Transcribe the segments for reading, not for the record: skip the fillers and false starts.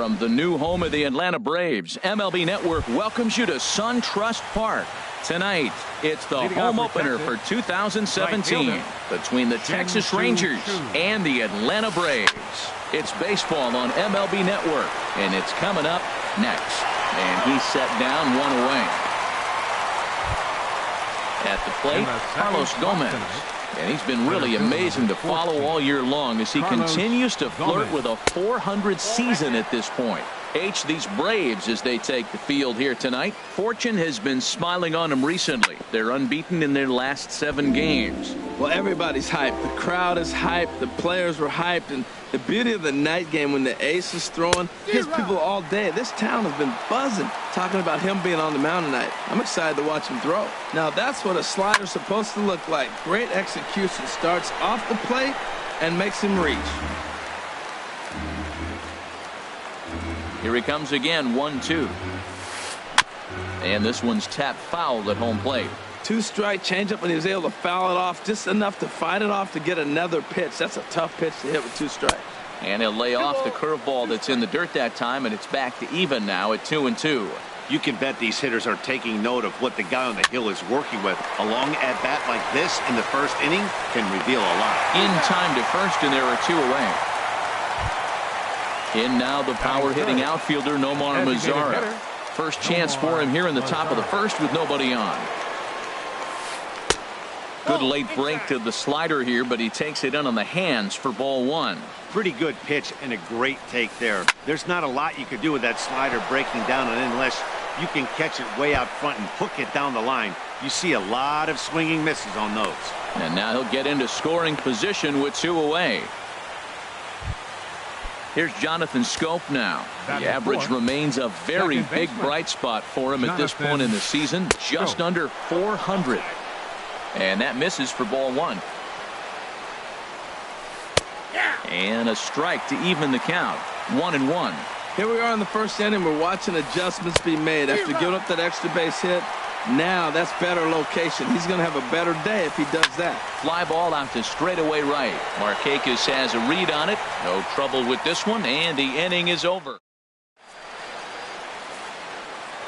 From the new home of the Atlanta Braves, MLB Network welcomes you to SunTrust Park. Tonight, it's the home opener for 2017 between the Texas Rangers and the Atlanta Braves. It's baseball on MLB Network, and it's coming up next. And he's set down one away. At the plate, Carlos Gomez. And he's been really amazing to follow all year long as he continues to flirt with a .400 season at this point. These Braves, as they take the field here tonight, fortune has been smiling on them recently. They're unbeaten in their last 7 games. Well, everybody's hyped. The crowd is hyped. The players were hyped. And the beauty of the night game when the ace is throwing, hits people all day. This town has been buzzing talking about him being on the mound tonight. I'm excited to watch him throw. Now, that's what a slider's supposed to look like. Great execution. Starts off the plate and makes him reach. Here he comes again, 1-2. And this one's tapped foul at home plate. 2-strike changeup, and he was able to foul it off just enough to fight it off to get another pitch. That's a tough pitch to hit with 2 strikes. And he'll lay off the curveball that's in the dirt that time, and it's back to even now at 2-2. You can bet these hitters are taking note of what the guy on the hill is working with. A long at-bat like this in the first inning can reveal a lot. In time to first, and there are 2 away. In now the power-hitting outfielder, Nomar Mazara. First chance for him here in the top of the first with nobody on. Good late break to the slider here, but he takes it in on the hands for ball 1. Pretty good pitch and a great take there. There's not a lot you could do with that slider breaking down unless you can catch it way out front and hook it down the line. You see a lot of swinging misses on those. And now he'll get into scoring position with 2 away. Here's Jonathan Scope now. The average remains a very big bright spot for him at this point in the season, just under 400. And that misses for ball 1. And a strike to even the count. 1-1. Here we are in the first inning. We're watching adjustments be made after giving up that extra base hit. Now that's better location. He's going to have a better day if he does that. Fly ball out to straightaway right. Markakis has a read on it. No trouble with this one, and the inning is over.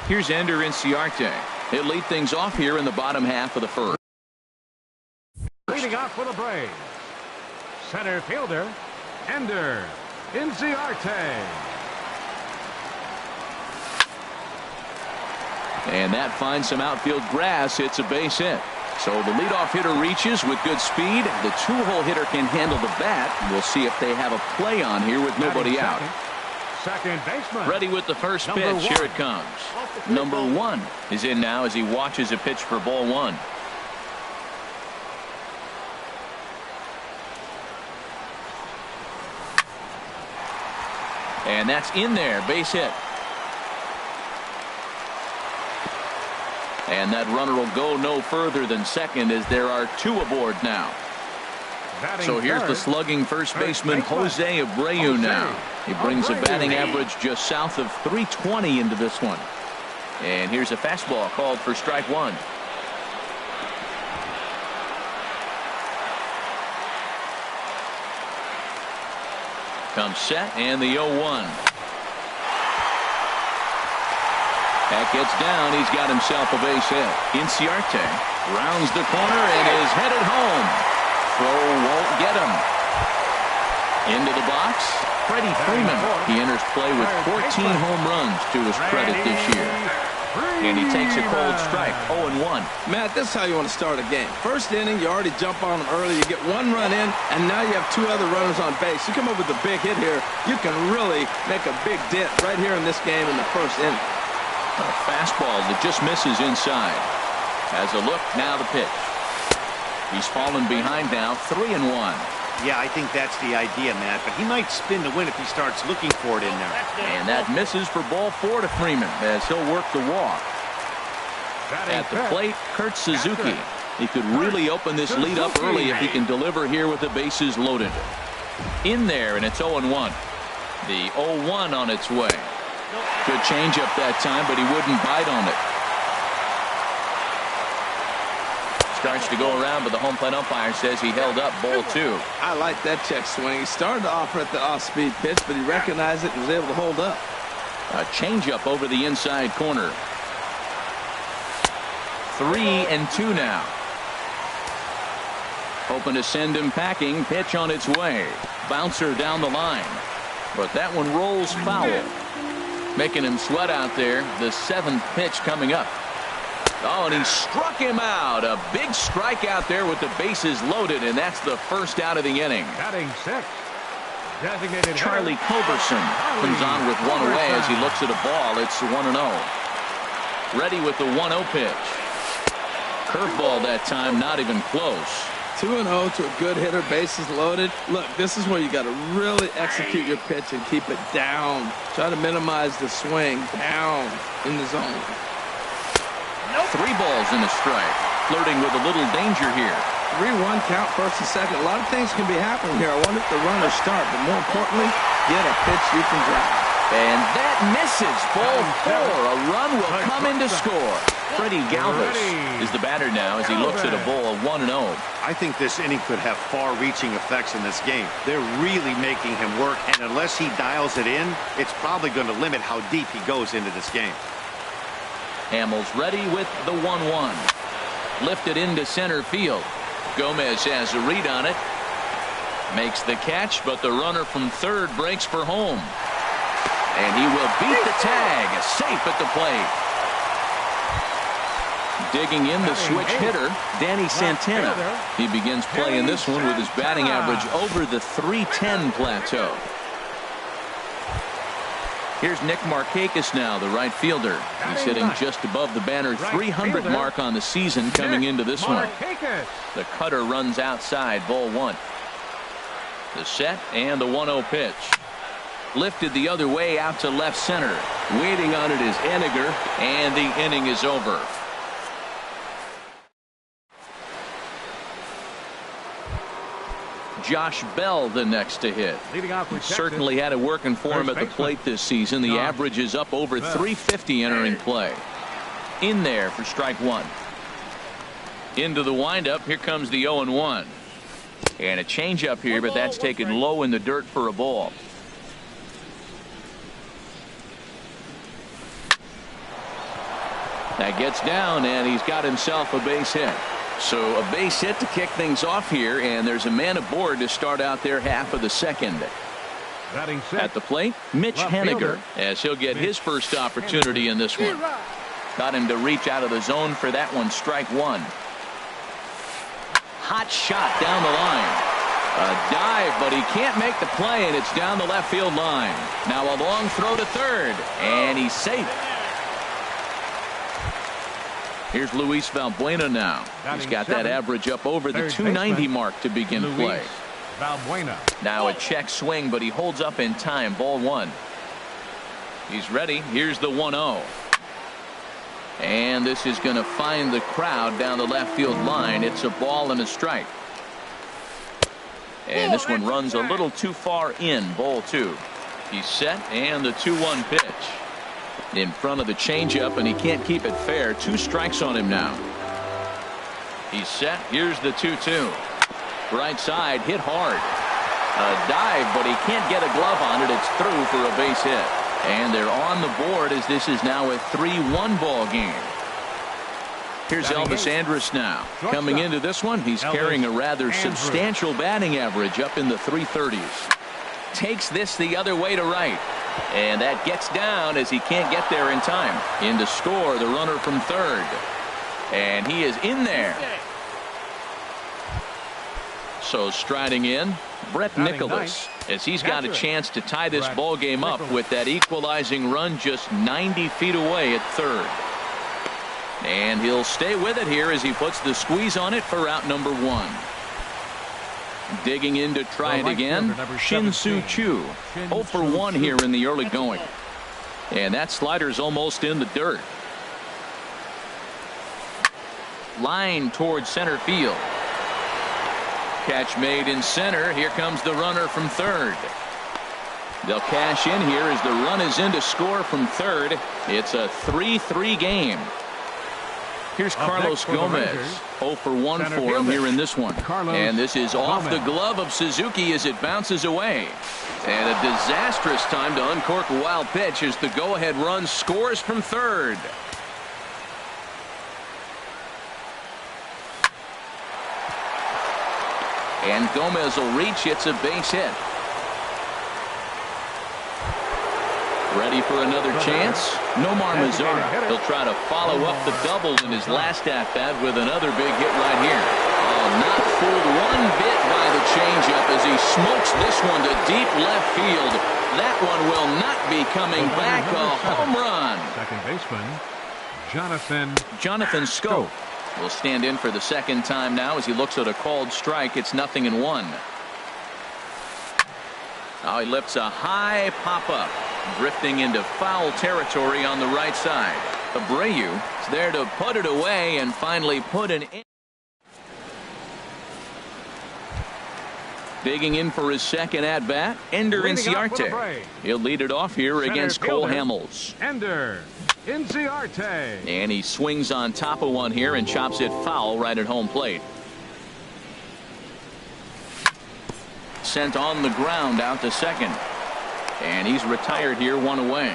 Here's Ender Inciarte. He'll lead things off here in the bottom half of the first. Leading off for the Braves, center fielder Ender Inciarte. And that finds some outfield grass. It's a base hit. So the leadoff hitter reaches with good speed. The 2-hole hitter can handle the bat. We'll see if they have a play on here with nobody out. Second baseman. Ready with the first pitch. Here it comes. Number 1 is in now as he watches a pitch for ball 1. And that's in there. Base hit. And that runner will go no further than second as there are 2 aboard now. So here's the slugging first baseman Jose Abreu now. He brings a batting average just south of 320 into this one. And here's a fastball called for strike 1. Comes set and the 0-1. That gets down. He's got himself a base hit. Inciarte rounds the corner and is headed home. Throw won't get him. Into the box, Freddie Freeman. He enters play with 14 home runs to his credit this year. And he takes a cold strike, 0-1. Matt, this is how you want to start a game. First inning, you already jump on them early. You get 1 run in, and now you have 2 other runners on base. You come up with a big hit here, you can really make a big dent right here in this game in the first inning. A fastball that just misses inside. Has a look, now the pitch. He's fallen behind now, 3-1. Yeah, I think that's the idea, Matt, but he might spin the win if he starts looking for it in there. And that misses for ball 4 to Freeman as he'll work the walk. At the plate, Kurt Suzuki. He could really open this lead up early if he can deliver here with the bases loaded. In there, and it's 0-1. The 0-1 on its way. Good changeup that time, but he wouldn't bite on it. starts to go around, but the home plate umpire says he held up ball 2. I like that check swing. He started to offer at the off-speed pitch, but he recognized it and was able to hold up. A changeup over the inside corner. 3-2 now. Hoping to send him packing. Pitch on its way. Bouncer down the line. But that one rolls foul. Making him sweat out there. The 7th pitch coming up. Oh, and he struck him out. A big strike out there with the bases loaded, and that's the first out of the inning. Batting 6. Designated Charlie Culberson comes on with one away as he looks at a ball. It's 1-0. Ready with the 1-0 pitch. Curveball that time, not even close. 2-0 to a good hitter, bases loaded. Look, this is where you got to really execute your pitch and keep it down. Try to minimize the swing down in the zone. 3 balls and a strike. Flirting with a little danger here. 3-1 count, first and second. A lot of things can be happening here. I wonder if the runners start, but more importantly, get a pitch you can drive. And that misses. Ball 4. A run will come in to score. Freddie Galvis is the batter now as he looks at a ball 1-0. I think this inning could have far-reaching effects in this game. They're really making him work, and unless he dials it in, it's probably going to limit how deep he goes into this game. Hamels ready with the 1-1. Lifted into center field. Gomez has a read on it. Makes the catch, but the runner from third breaks for home. And he will beat the tag. Safe at the plate. Digging in the switch hitter, Danny Santana. He begins playing this one with his batting average over the .310 plateau. Here's Nick Markakis now, the right fielder. He's hitting just above the banner 300 mark on the season coming into this one. The cutter runs outside, ball 1. The set and the 1-0 pitch. Lifted the other way out to left center. Waiting on it is Henniger, and the inning is over. Josh Bell the next to hit. Certainly had it working for him at the plate this season. The average is up over 350 entering play. In there for strike 1. Into the windup. Here comes the 0-1. And a changeup here, but that's taken low in the dirt for a ball. That gets down, and he's got himself a base hit. So a base hit to kick things off here, and there's a man aboard to start out there half of the second. At the plate, Mitch Henniger, as he'll get his first opportunity in this one. Got him to reach out of the zone for that one, strike 1. Hot shot down the line. A dive, but he can't make the play, and it's down the left field line. Now a long throw to third, and he's safe. Here's Luis Valbuena now. He's got that average up over the .290 mark to begin play. Now a check swing, but he holds up in time. Ball 1. He's ready. Here's the 1-0. And this is going to find the crowd down the left field line. It's a ball and a strike. And this one runs a little too far in. Ball 2. He's set, and the 2-1 pitch. In front of the changeup, and he can't keep it fair. 2 strikes on him now. He's set. Here's the 2-2. Right side, hit hard. A dive, but he can't get a glove on it. It's through for a base hit. And they're on the board as this is now a 3-1 ball game. Here's Elvis Andrus now. Coming into this one, he's carrying a rather substantial batting average up in the 330s. Takes this the other way to right. And that gets down as he can't get there in time. In to score, the runner from third. And he is in there. So striding in, Brett Nicholas, as he's got a chance to tie this ball game up with that equalizing run just 90 feet away at third. And he'll stay with it here as he puts the squeeze on it for out number 1. Digging in to try it again, Shin-Soo Choo. 0 for 1 here in the early going. And that slider's almost in the dirt. Line towards center field. Catch made in center. Here comes the runner from third. They'll cash in here as the run is in to score from third. It's a 3-3 game. Here's Up Carlos next for the Gomez. Rangers, 0 for 1 center for him fielder, here in this one. Carlos And this is off the Gomez. glove of Suzuki as it bounces away. And a disastrous time to uncork a wild pitch as the go-ahead run scores from third. And Gomez will reach. It's a base hit. Ready for another chance? Nomar Mazara. He'll try to follow up the double in his last at-bat with another big hit right here. Oh, not fooled one bit by the changeup as he smokes this one to deep left field. That one will not be coming back. A home run. Second baseman, Jonathan Scope will stand in for the second time now as he looks at a called strike. It's 0-1. Now he lifts a high pop-up, drifting into foul territory on the right side. Abreu is there to put it away and finally put an in. Digging in for his second at-bat, Ender Inciarte. He'll lead it off here against Cole Hamels. Ender Inciarte. And he swings on top of one here and chops it foul right at home plate. Sent on the ground out to second. And he's retired here, one away.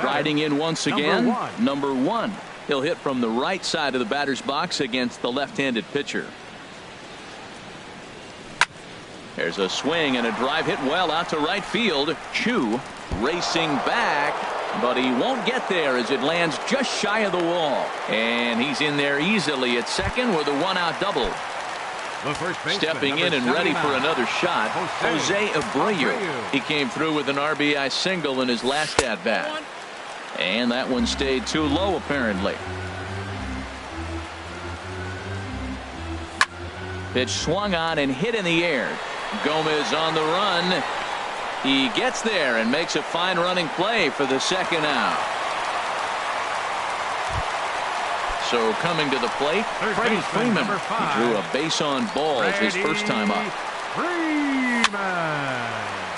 Riding in once again, number one. He'll hit from the right side of the batter's box against the left-handed pitcher. There's a swing and a drive hit well out to right field. Chu racing back, but he won't get there as it lands just shy of the wall. And he's in there easily at second with a one-out double. Stepping in and ready for another shot, Jose Abreu. He came through with an RBI single in his last at-bat. And that one stayed too low, apparently. Pitch swung on and hit in the air. Gomez on the run. He gets there and makes a fine running play for the second out. So coming to the plate, Freddie Freeman. He drew a base on balls his first time up.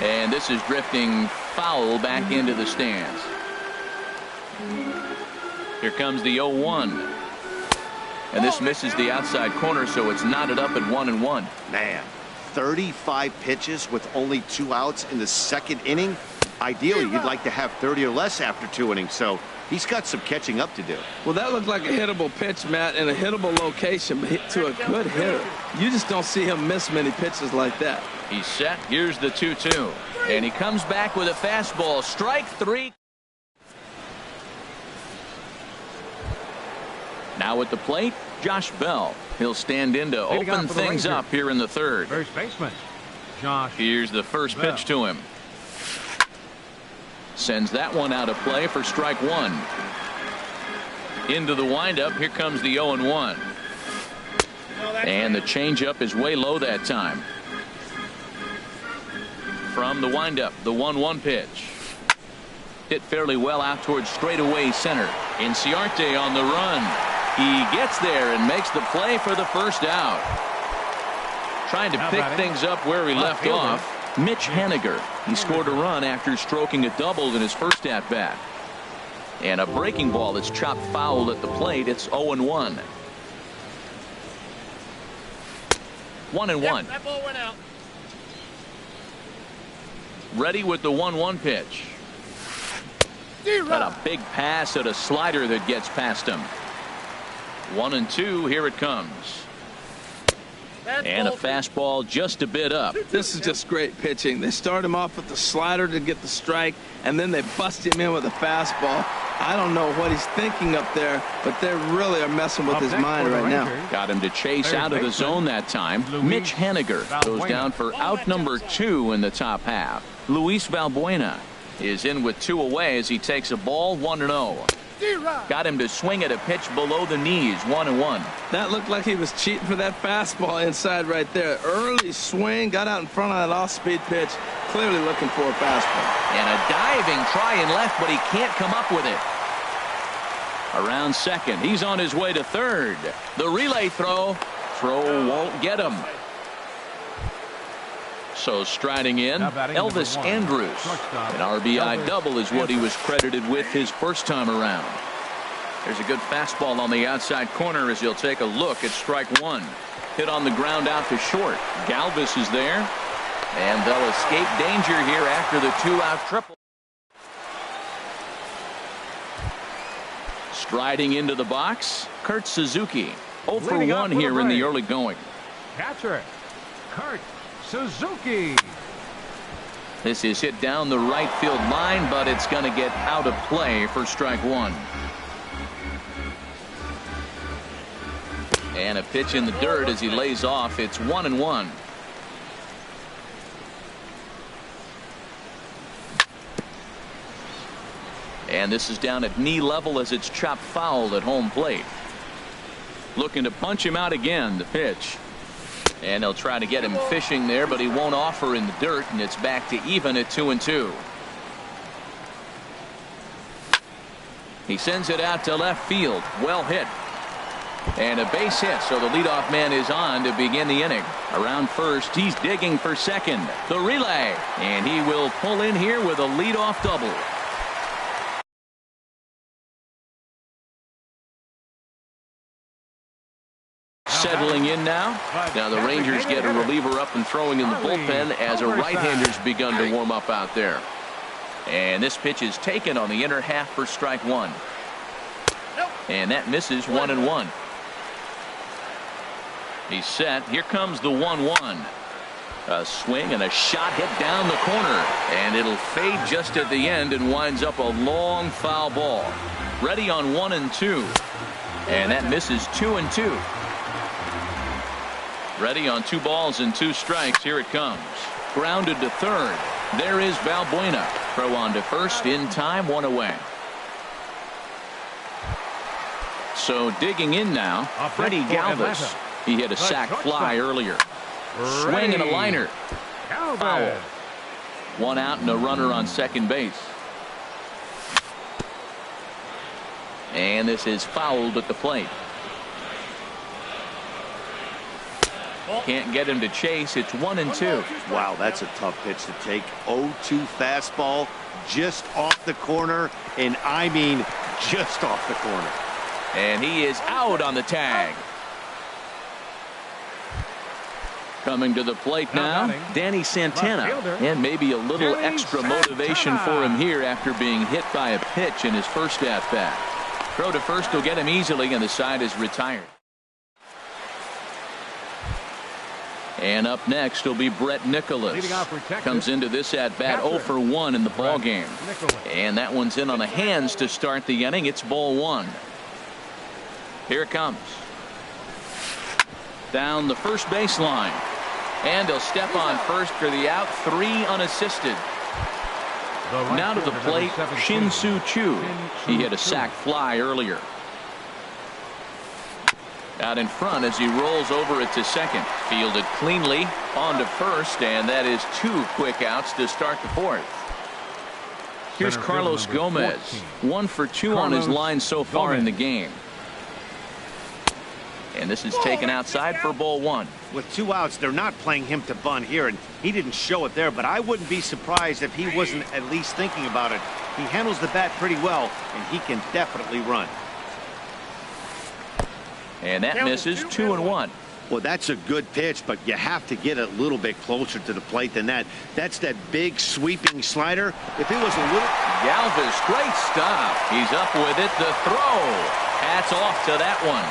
And this is drifting foul back into the stands. Here comes the 0-1. And this misses the outside corner, so it's knotted up at 1-1. Man, 35 pitches with only 2 outs in the second inning. Ideally, you'd like to have 30 or less after 2 innings, so he's got some catching up to do. Well, that looked like a hittable pitch, Matt, in a hittable location, but hit to a good hitter. You just don't see him miss many pitches like that. He's set. Here's the 2-2. And he comes back with a fastball. Strike three. Now at the plate, Josh Bell. He'll stand in to open things up here in the third. First baseman, Josh. Here's the first pitch to him. Sends that one out of play for strike one. Into the windup. Here comes the 0-1. And the changeup is way low that time. From the windup, the 1-1 pitch. Hit fairly well out towards straightaway center. Inciarte on the run. He gets there and makes the play for the first out. Trying to pick things up where he left off. Mitch Haniger. He scored a run after stroking a double in his first at-bat. And a breaking ball that's chopped foul at the plate. It's 0-1. 1-1. Yep, that ball went out. Ready with the 1-1 pitch. Got a big pass at a slider that gets past him. 1-2. Here it comes. And a fastball just a bit up. This is just great pitching. They start him off with the slider to get the strike, and then they bust him in with a fastball. I don't know what he's thinking up there, but they really are messing with his mind right now. Got him to chase out of the zone that time. Mitch Haniger goes down for out number 2 in the top half. Luis Valbuena is in with 2 away as he takes a ball 1-0. Got him to swing at a pitch below the knees. 1-1. That looked like he was cheating for that fastball inside right there. Early swing, got out in front of that off-speed pitch, clearly looking for a fastball. And a diving try in left, but he can't come up with it. Around second, he's on his way to third. The relay throw won't get him. So striding in, Elvis Andrus. An RBI double is what he was credited with his first time around. There's a good fastball on the outside corner as he'll take a look at strike one. Hit on the ground out to short. Galvis is there. And they'll escape danger here after the two-out triple. Striding into the box, Kurt Suzuki. 0 for 1 here in the early going. Catcher, Kurt Suzuki. This is hit down the right field line, but it's going to get out of play for strike one. And a pitch in the dirt as he lays off. It's 1-1. And this is down at knee level as it's chopped foul at home plate. Looking to punch him out again. The pitch. And they'll try to get him fishing there, but he won't offer in the dirt, and it's back to even at 2-2. He sends it out to left field. Well hit. And a base hit, so the leadoff man is on to begin the inning. Around first, he's digging for second. The relay. And he will pull in here with a leadoff double. Settling in now. Now the Rangers get a reliever up and throwing in the bullpen as a right-hander's begun to warm up out there. And this pitch is taken on the inner half for strike one. And that misses 1-1. He's set. Here comes the 1-1. A swing and a shot hit down the corner. And it'll fade just at the end and winds up a long foul ball. Ready on 1-2. And that misses 2-2. Ready on 2 balls and 2 strikes. Here it comes. Grounded to third. There is Valbuena. Throw on to first in time. 1 away. So digging in now, Freddie Galvis. He hit a sac fly earlier. Swing and a liner. Foul. 1 out and a runner on second base. And this is fouled at the plate. Can't get him to chase. It's 1-2. Wow, that's a tough pitch to take. 0-2 fastball just off the corner, and I mean just off the corner. And he is out on the tag. Coming to the plate now, Danny Santana. And maybe a little extra motivation for him here after being hit by a pitch in his first at-bat. Throw to first will get him easily, and the side is retired. And up next will be Brett Nicholas. Comes into this at-bat 0 for 1 in the ball game. And that one's in on the hands to start the inning. It's ball 1. Here it comes. Down the first baseline. And he'll step on first for the out. 3 unassisted. Now to the plate, Shin-Soo Choo. He hit a sac fly earlier. Out in front as he rolls over it to second. Fielded cleanly on to first, and that is 2 quick outs to start the 4th. Here's Carlos Gomez. 1 for 2 on his line so far in the game. And this is taken outside for ball 1. With 2 outs, they're not playing him to bunt here, and he didn't show it there, but I wouldn't be surprised if he wasn't at least thinking about it. He handles the bat pretty well, and he can definitely run. And that misses 2-1. Well, that's a good pitch, but you have to get a little bit closer to the plate than that. That's that big sweeping slider. If it was a little... Galvis, great stuff. He's up with it. The throw. Hats off to that one.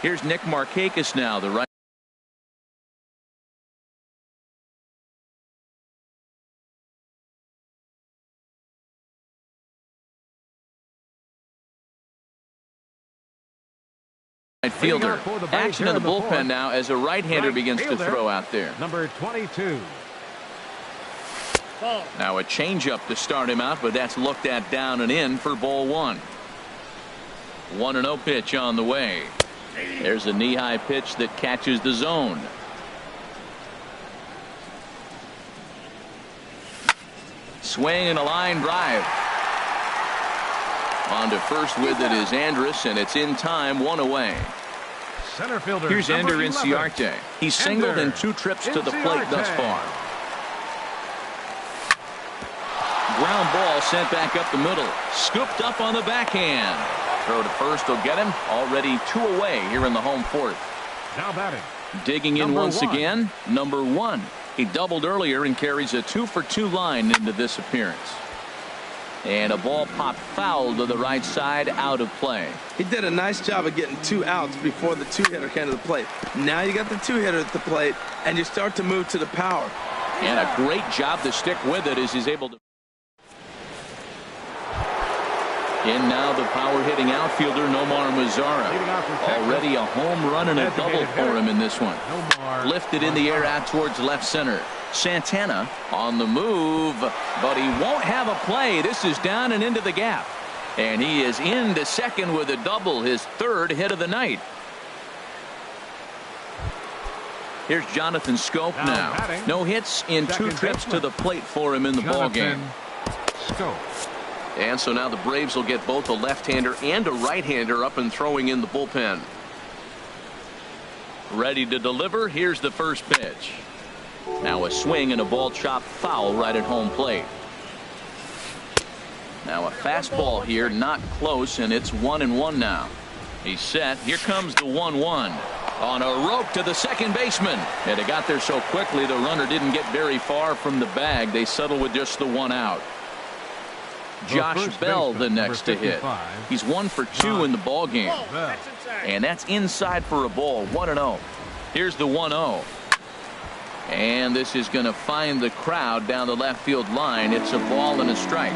Here's Nick Markakis now, the right. Fielder. Action in the bullpen now as a right-hander begins to throw out there. Number 22. Now a changeup to start him out, but that's looked at down and in for ball 1. 1-0 pitch on the way. There's a knee-high pitch that catches the zone. Swing and a line drive. On to first with it is Andrus, and it's in time. 1 away. Center fielder. Here's Ender Inciarte. He's singled in 2 trips to the plate thus far. ground ball sent back up the middle. Scooped up on the backhand. Throw to first will get him. Already 2 away here in the home fourth. Now batting. Digging in once again, number 1. He doubled earlier and carries a 2-for-2 line into this appearance. And a ball popped foul to the right side, out of play. He did a nice job of getting 2 outs before the 2-hitter came to the plate. Now you got the 2-hitter at the plate, and you start to move to the power. And a great job to stick with it as he's able to. In now the power-hitting outfielder, Nomar Mazara. Already a home run and a double for him in this one. Lifted in the air out towards left center. Santana on the move, but he won't have a play. This is down and into the gap. And he is into second with a double, his 3rd hit of the night. Here's Jonathan Scope now. No hits in 2 trips to the plate for him in the ball game. And so now the Braves will get both a left-hander and a right-hander up and throwing in the bullpen. Ready to deliver. Here's the first pitch. Now a swing and a ball chopped foul right at home plate. Now a fastball here, not close, and it's 1-1 now. He's set. Here comes the 1-1. On a rope to the second baseman. And it got there so quickly the runner didn't get very far from the bag. They settle with just the 1 out. Josh Bell the next to hit. He's 1 for 2 in the ball game. And that's inside for a ball. 1-0. Here's the 1-0. And this is going to find the crowd down the left field line. It's a ball and a strike.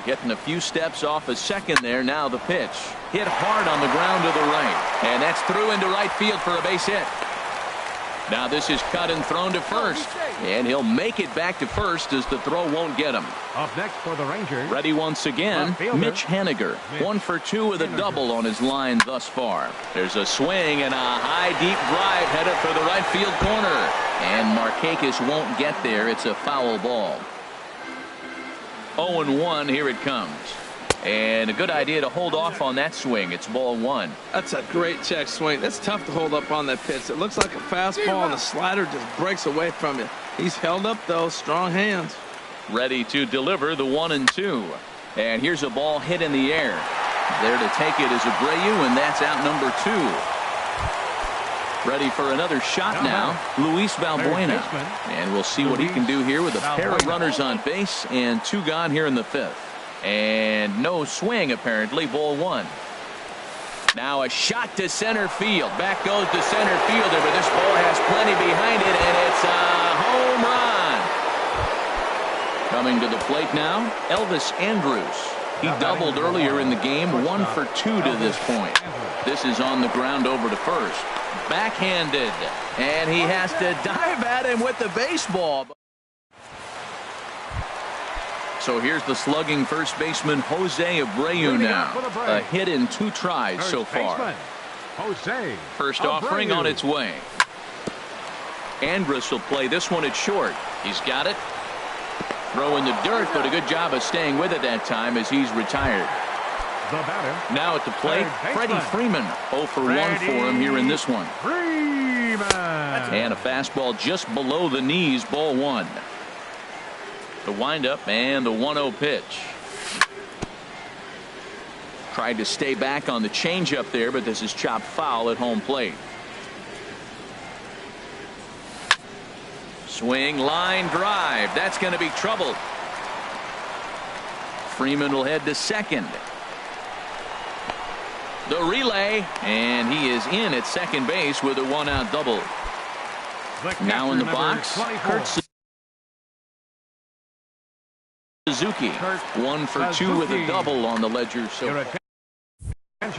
Getting a few steps off a second there. Now the pitch. Hit hard on the ground to the right. And that's through into right field for a base hit. Now this is cut and thrown to first. And he'll make it back to first as the throw won't get him. Up next for the Rangers. Ready once again, Mitch Haniger. 1 for 2 with a double on his line thus far. There's a swing and a high deep drive headed for the right field corner. And Markakis won't get there. It's a foul ball. 0-1, here it comes. And a good idea to hold off on that swing. It's ball 1. That's a great check swing. That's tough to hold up on that pitch. It looks like a fastball, and the slider just breaks away from you. He's held up, though. Strong hands. Ready to deliver the 1-2. And here's a ball hit in the air. There to take it is Abreu, and that's out number 2. Ready for another shot now, Luis Valbuena. And we'll see what he can do here with a pair of runners on base and 2 gone here in the 5th. And no swing, apparently. Ball 1. Now a shot to center field. Back goes the center fielder, but this ball has plenty behind it, and it's a home run. Coming to the plate now, Elvis Andrus. He doubled earlier in the game, 1 for 2 to this point. This is on the ground over to first. Backhanded, and he has to dive at him with the baseball. So here's the slugging first baseman Jose Abreu now. A hit in 2 tries so far. First offering on its way. Andrus will play this one at short. He's got it. Throw in the dirt, but a good job of staying with it that time as he's retired. Now at the plate, Freddie Freeman. 0 for 1 for him here in this one. And a fastball just below the knees, ball 1. The windup and the 1-0 pitch. Tried to stay back on the changeup there, but this is chopped foul at home plate. Swing, line drive. That's going to be trouble. Freeman will head to second. The relay, and he is in at second base with a 1-out double. Now in the box, Kurt Suzuki. 1 for 2 with a double on the ledger so far.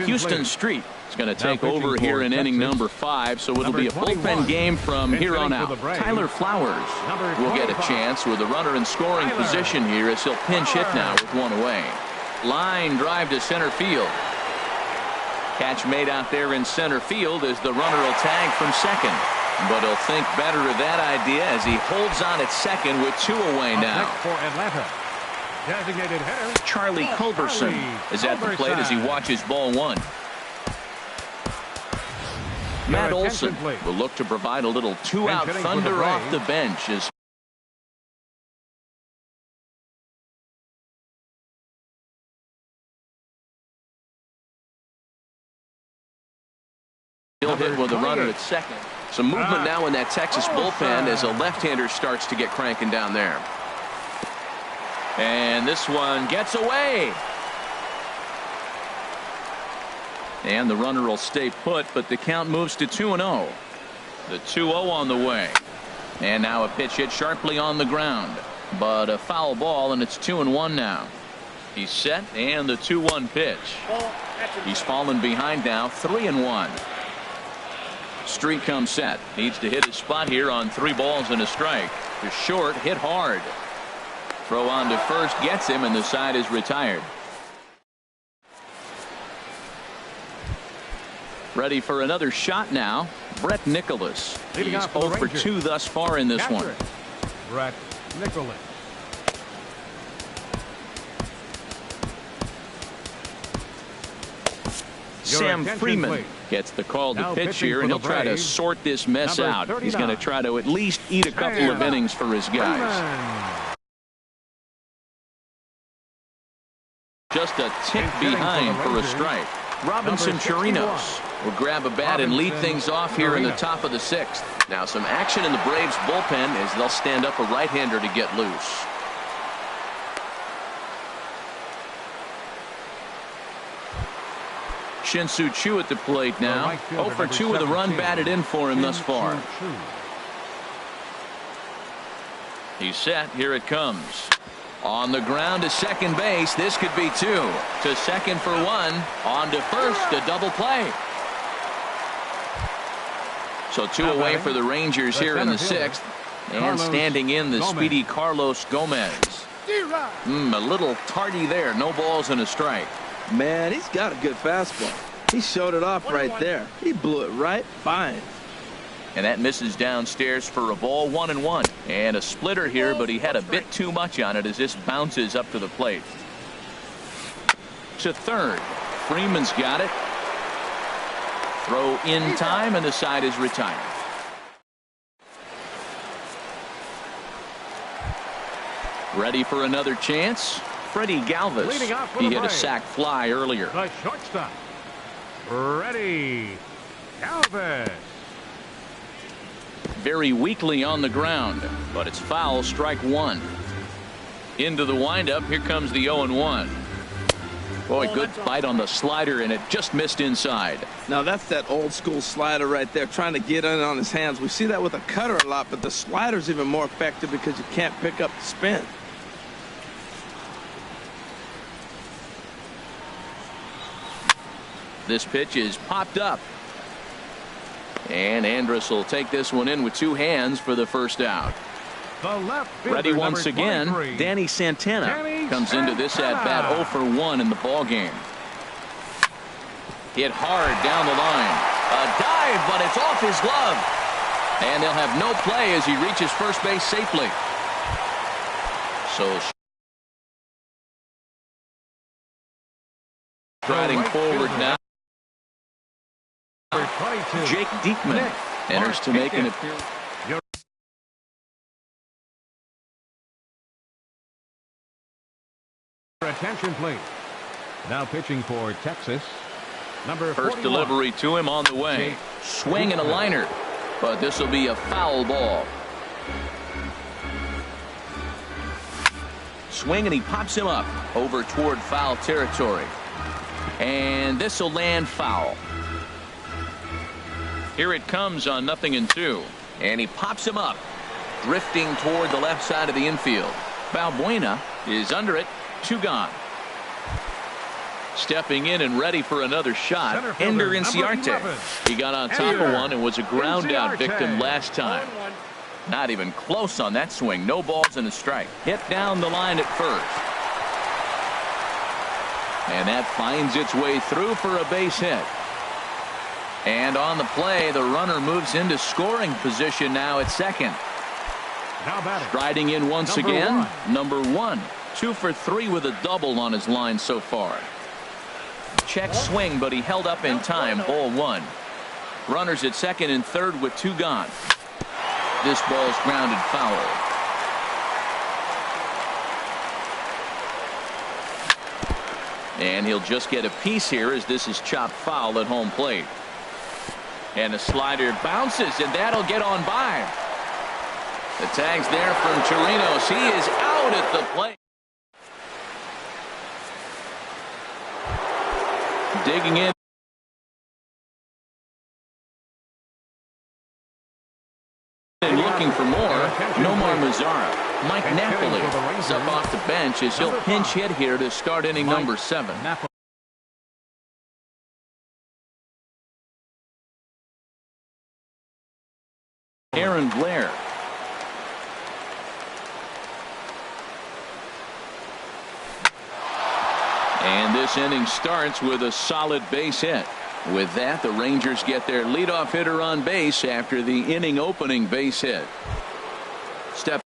Houston Street is going to take over here in inning number 5, so it'll be a bullpen game from here on out. Tyler Flowers will get a chance with a runner in scoring position here as he'll pinch hit now with 1 away. Line drive to center field. Catch made out there in center field as the runner will tag from second. But he'll think better of that idea as he holds on at second with 2 away now. For Atlanta, designated hitter Charlie Culberson is at the plate as he watches ball 1. Matt Olson will look to provide a little 2-out thunder off the bench as He'll hit with a runner at second. Some movement now in that Texas bullpen as a left-hander starts to get cranking down there. And this one gets away. And the runner will stay put, but the count moves to 2-0. The 2-0 on the way. And now a pitch hit sharply on the ground. But a foul ball, and it's 2-1 now. He's set, and the 2-1 pitch. He's fallen behind now, 3-1. Street comes set. Needs to hit his spot here on 3 balls and a strike. The short hit hard. Throw on to first gets him, and the side is retired. Ready for another shot now. Brett Nicholas. He's 0 for 2 thus far in this one. Brett Nicholas. Sam Freeman gets the call to pitch here, and he'll try to sort this mess out. He's going to try to at least eat a couple of innings for his guys. Just a tick behind for a strike. Robinson Chirinos will grab a bat and lead things off here in the top of the 6th. Now some action in the Braves bullpen as they'll stand up a right-hander to get loose. Shin-Soo Choo at the plate now. 0 for 2 with a run batted in for him thus far. He's set. Here it comes. On the ground to second base. This could be 2. To second for 1. On to first. A double play. So 2 away for the Rangers here in the 6th. And standing in the speedy Carlos Gomez. A little tardy there. No balls and a strike. Man, he's got a good fastball. He showed it off right there. He blew it right fine. And that misses downstairs for a ball. 1-1. And a splitter here, but he had a bit too much on it as this bounces up to the plate. To third. Freeman's got it. Throw in time, and the side is retired. Ready for another chance. Freddie Galvis. He hit a sac fly earlier. The shortstop. Ready. Galvis. Very weakly on the ground, but it's foul. Strike 1. Into the windup. Here comes the 0-1. Boy, good bite on the slider, and it just missed inside. Now that's that old school slider right there, trying to get in on his hands. We see that with a cutter a lot, but the slider's even more effective because you can't pick up the spin. This pitch is popped up. And Andrus will take this one in with 2 hands for the first out. Ready once again. Danny Santana comes into this at bat 0 for 1 in the ball game. Hit hard down the line. A dive, but it's off his glove. And they'll have no play as he reaches first base safely. So striding forward now. Jake Diekman enters to make an appearance. Attention, please. Now pitching for Texas. Number First 41. delivery to him on the way. Swing and a liner, but this will be a foul ball. Swing, and he pops him up over toward foul territory. And this will land foul. Here it comes on 0-2. And he pops him up, drifting toward the left side of the infield. Balbuena is under it. 2 gone. Stepping in and ready for another shot. Ender Inciarte. He got on top of one and was a ground out victim last time. Not even close on that swing. No balls and a strike. Hit down the line at first. And that finds its way through for a base hit. And on the play, the runner moves into scoring position now at second. Striding in once again, number 1. 2 for 3 with a double on his line so far. Check swing, but he held up in time. Ball 1. Runners at second and third with 2 gone. This ball's grounded foul. And he'll just get a piece here as this is chopped foul at home plate. And the slider bounces, and that'll get on by. The tag's there from Chirinos. He is out at the plate. Digging in. And looking for more, Nomar Mazara. Mike Napoli is up off the bench as he'll pinch hit here to start inning number 7. Aaron Blair. And this inning starts with a solid base hit. With that, the Rangers get their leadoff hitter on base after the inning opening base hit. Stepping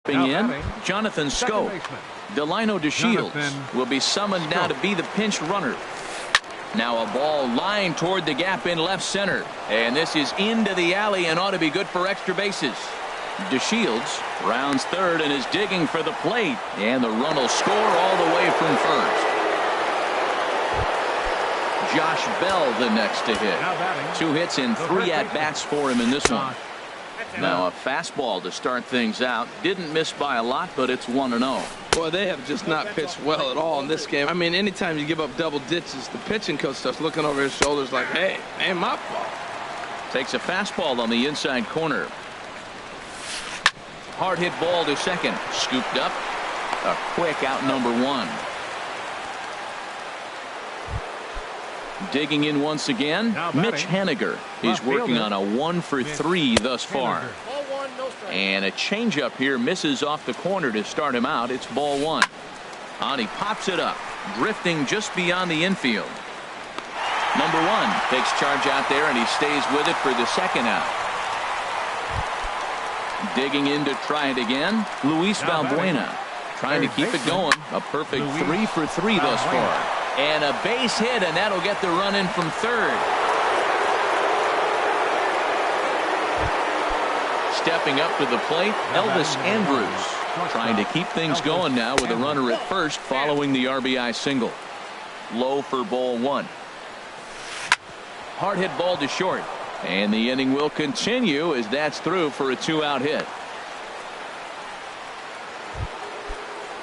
in, Jonathan Scope. Delino DeShields will be summoned now to be the pinch runner. Now a ball lined toward the gap in left center. And this is into the alley and ought to be good for extra bases. DeShields rounds third and is digging for the plate. And the run will score all the way from first. Josh Bell the next to hit. 2 hits and 3 at-bats for him in this one. Now a fastball to start things out. Didn't miss by a lot, but it's 1-0. Boy, they have just not pitched well at all in this game. I mean, anytime you give up double ditches, the pitching coach starts looking over his shoulders like, hey, ain't my fault. Takes a fastball on the inside corner. Hard hit ball to second. Scooped up. A quick out number 1. Digging in once again, Mitch Haniger. He's working on a 1-for-3 thus far. And a changeup here misses off the corner to start him out. It's ball 1. And he pops it up, drifting just beyond the infield. Number 1 takes charge out there, and he stays with it for the second out. Digging in to try it again, Luis Valbuena. Trying to keep it going. A perfect 3-for-3 thus far. And a base hit, and that'll get the run in from third. Stepping up to the plate, Elvis Andrus. Trying to keep things going now with a runner at first following the RBI single. Low for ball 1. Hard hit ball to short. And the inning will continue as that's through for a 2-out hit.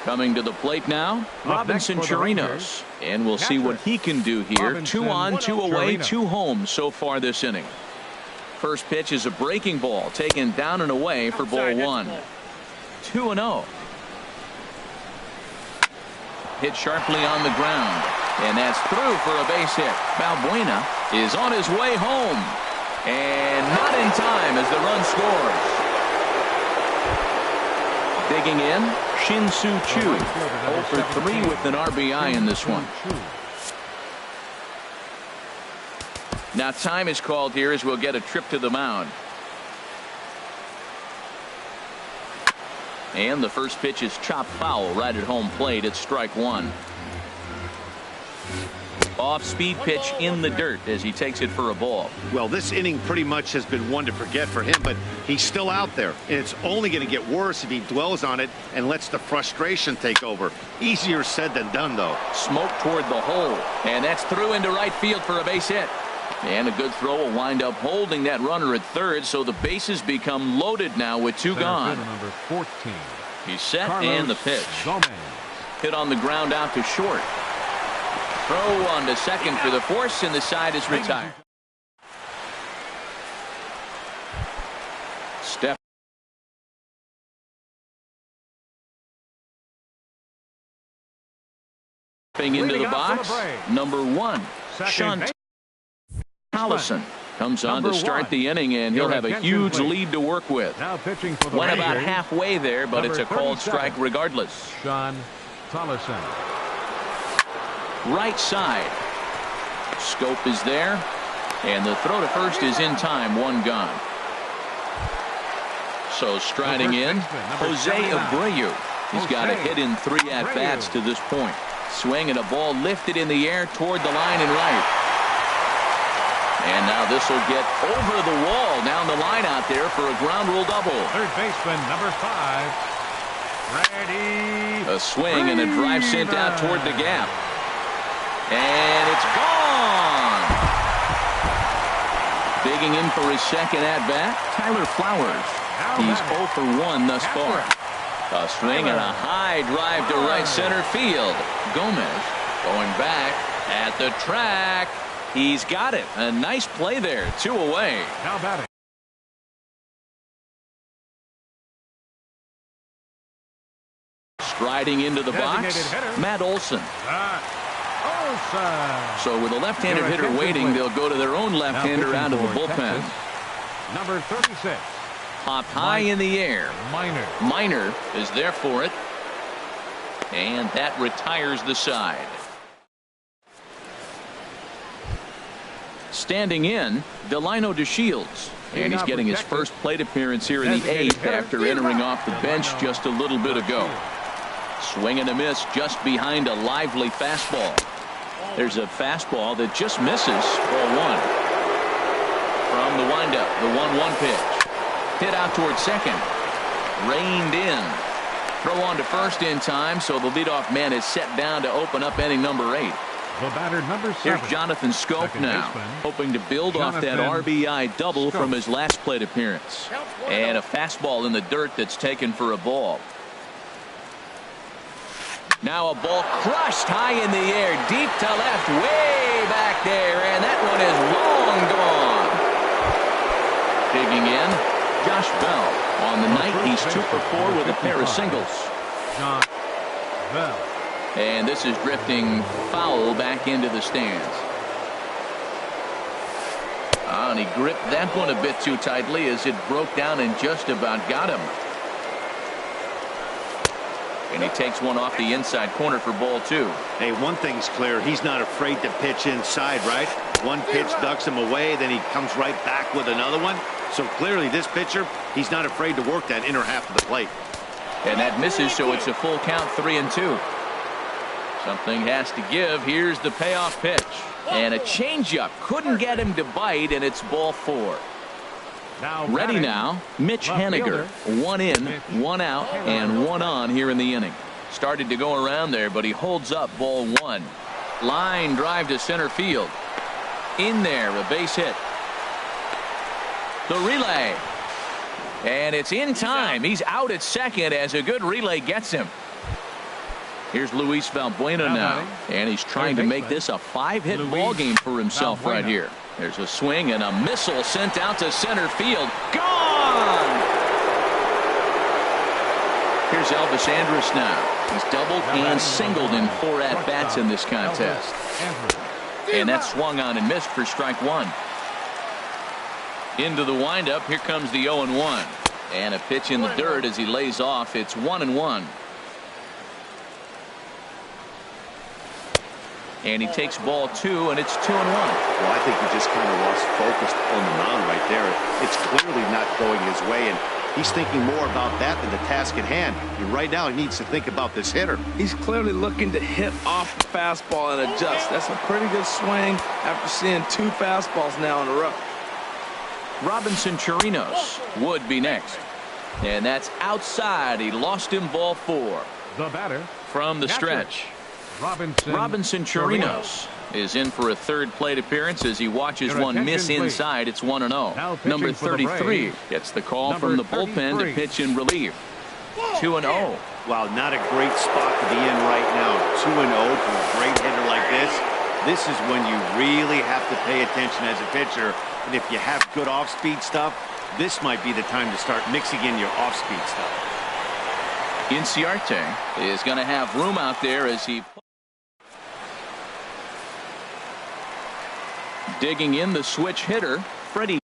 Coming to the plate now, Robinson Chirinos. And we'll see what he can do here. 2 on, 2 away, 2 home so far this inning. First pitch is a breaking ball taken down and away for ball 1. 2-0. Hit sharply on the ground. And that's through for a base hit. Valbuena is on his way home. And not in time as the run scores. Digging in, Shin-Soo Choo. 0 for 3 with an RBI in this one. Now time is called here as we'll get a trip to the mound. And the first pitch is chopped foul right at home plate. It's strike 1. Off-speed pitch in the dirt as he takes it for a ball. Well, this inning pretty much has been one to forget for him, but he's still out there. And it's only going to get worse if he dwells on it and lets the frustration take over. Easier said than done, though. Smoke toward the hole. And that's through into right field for a base hit. And a good throw will wind up holding that runner at third, so the bases become loaded now with 2 gone. Number 14. He's set and the pitch. Hit on the ground out to short. Throw on to second for the force, and the side is retired. Stepping into the box, number 1, Sean Tollison comes on to start the inning, and he'll have a huge lead to work with. Went about halfway there, but it's a called strike regardless. Sean Tollison. Right side. Scope is there, and the throw to first is in time. 1 gone. So striding in, Jose Abreu. He's got a hit in 3 at-bats to this point. Swing and a ball lifted in the air toward the line and right. And now this will get over the wall down the line out there for a ground rule double. Third baseman, number 5, Ready. A swing and a drive sent out toward the gap. And it's gone. Digging in for his second at-bat, Tyler Flowers. He's 0 for 1 thus far. A swing and a high drive to right center field. Gomez going back at the track. He's got it. A nice play there. 2 away. Now batting. Striding into the box, Matt Olson. So with a left-handed hitter waiting, they'll go to their own left-hander out of the bullpen. Number 36. Popped high in the air. Minor is there for it. And that retires the side. Standing in, Delino DeShields. And he's getting his first plate appearance here in the 8th after entering off the bench just a little bit ago. Swing and a miss just behind a lively fastball. There's a fastball that just misses. Ball 1. From the windup, the 1-1 pitch. Hit out towards second. Reined in. Throw on to first in time, so the leadoff man is set down to open up inning number 8. The batter, number 7. Here's Jonathan Scope now, hoping to build off that RBI double from his last plate appearance. And a fastball in the dirt that's taken for a ball. Now a ball crushed high in the air, deep to left, way back there, and that one is long gone. Digging in, Josh Bell. On the night, he's 2 for 4 with a pair of singles. Josh Bell. And this is drifting foul back into the stands. And he gripped that one a bit too tightly as it broke down and just about got him. And he takes one off the inside corner for ball 2. Hey, one thing's clear. He's not afraid to pitch inside, right? One pitch ducks him away, then he comes right back with another one. So clearly this pitcher, he's not afraid to work that inner half of the plate. And that misses, so it's a full count, 3-2. Something has to give. Here's the payoff pitch. And a changeup. Couldn't get him to bite, and it's ball 4. Ready now, Mitch Haniger. 1 in, 1 out, and 1 on here in the inning. Started to go around there, but he holds up ball 1. Line drive to center field. In there, a base hit. The relay. And it's in time. He's out at second as a good relay gets him. Here's Luis Valbuena now. And he's trying to make this a 5-hit ball game for himself right here. There's a swing and a missile sent out to center field. Gone! Here's Elvis Andrus now. He's doubled and singled in 4 at-bats in this contest. And that swung on and missed for strike 1. Into the windup. Here comes the 0-1. And a pitch in the dirt as he lays off. It's 1-1. And he takes ball 2, and it's 2-1. Well, I think he just kind of lost focus on the mound right there. It's clearly not going his way, and he's thinking more about that than the task at hand. And right now, he needs to think about this hitter. He's clearly looking to hit off the fastball and adjust. That's a pretty good swing after seeing 2 fastballs now in a row. Robinson Chirinos would be next. And that's outside. He lost him ball 4. The batter from the stretch. Robinson Chirinos is in for a 3rd plate appearance as he watches one miss inside. It's 1-0. Number 33 gets the call from the bullpen to pitch in relief. 2-0. Wow, not a great spot to be in right now. 2-0 from a great hitter like this. This is when you really have to pay attention as a pitcher. And if you have good off-speed stuff, this might be the time to start mixing in your off-speed stuff. Inciarte is going to have room out there as he digging in the switch hitter, Freddie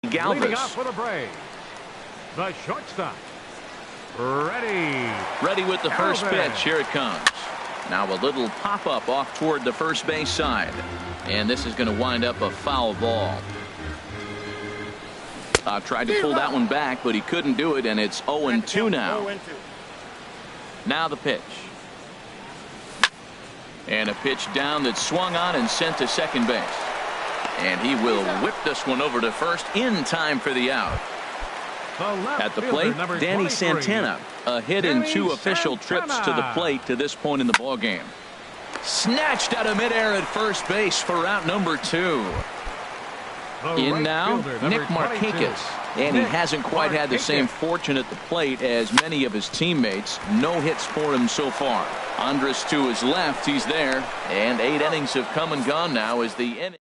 Galvis. Leading off for the Braves, the shortstop, ready with the first pitch. Here it comes. Now a little pop-up off toward the first base side. And this is going to wind up a foul ball. Tried to pull that one back, but he couldn't do it, and it's 0-2 now. Now the pitch. And a pitch down that swung on and sent to second base. And he will whip this one over to first in time for the out. At the plate, Danny Santana. A hit in 2 official trips to the plate to this point in the ballgame. Snatched out of midair at first base for out number 2. In now, Nick Markakis. And he hasn't quite had the same fortune at the plate as many of his teammates. No hits for him so far. Andres to his left, he's there. And 8 innings have come and gone now as the inning.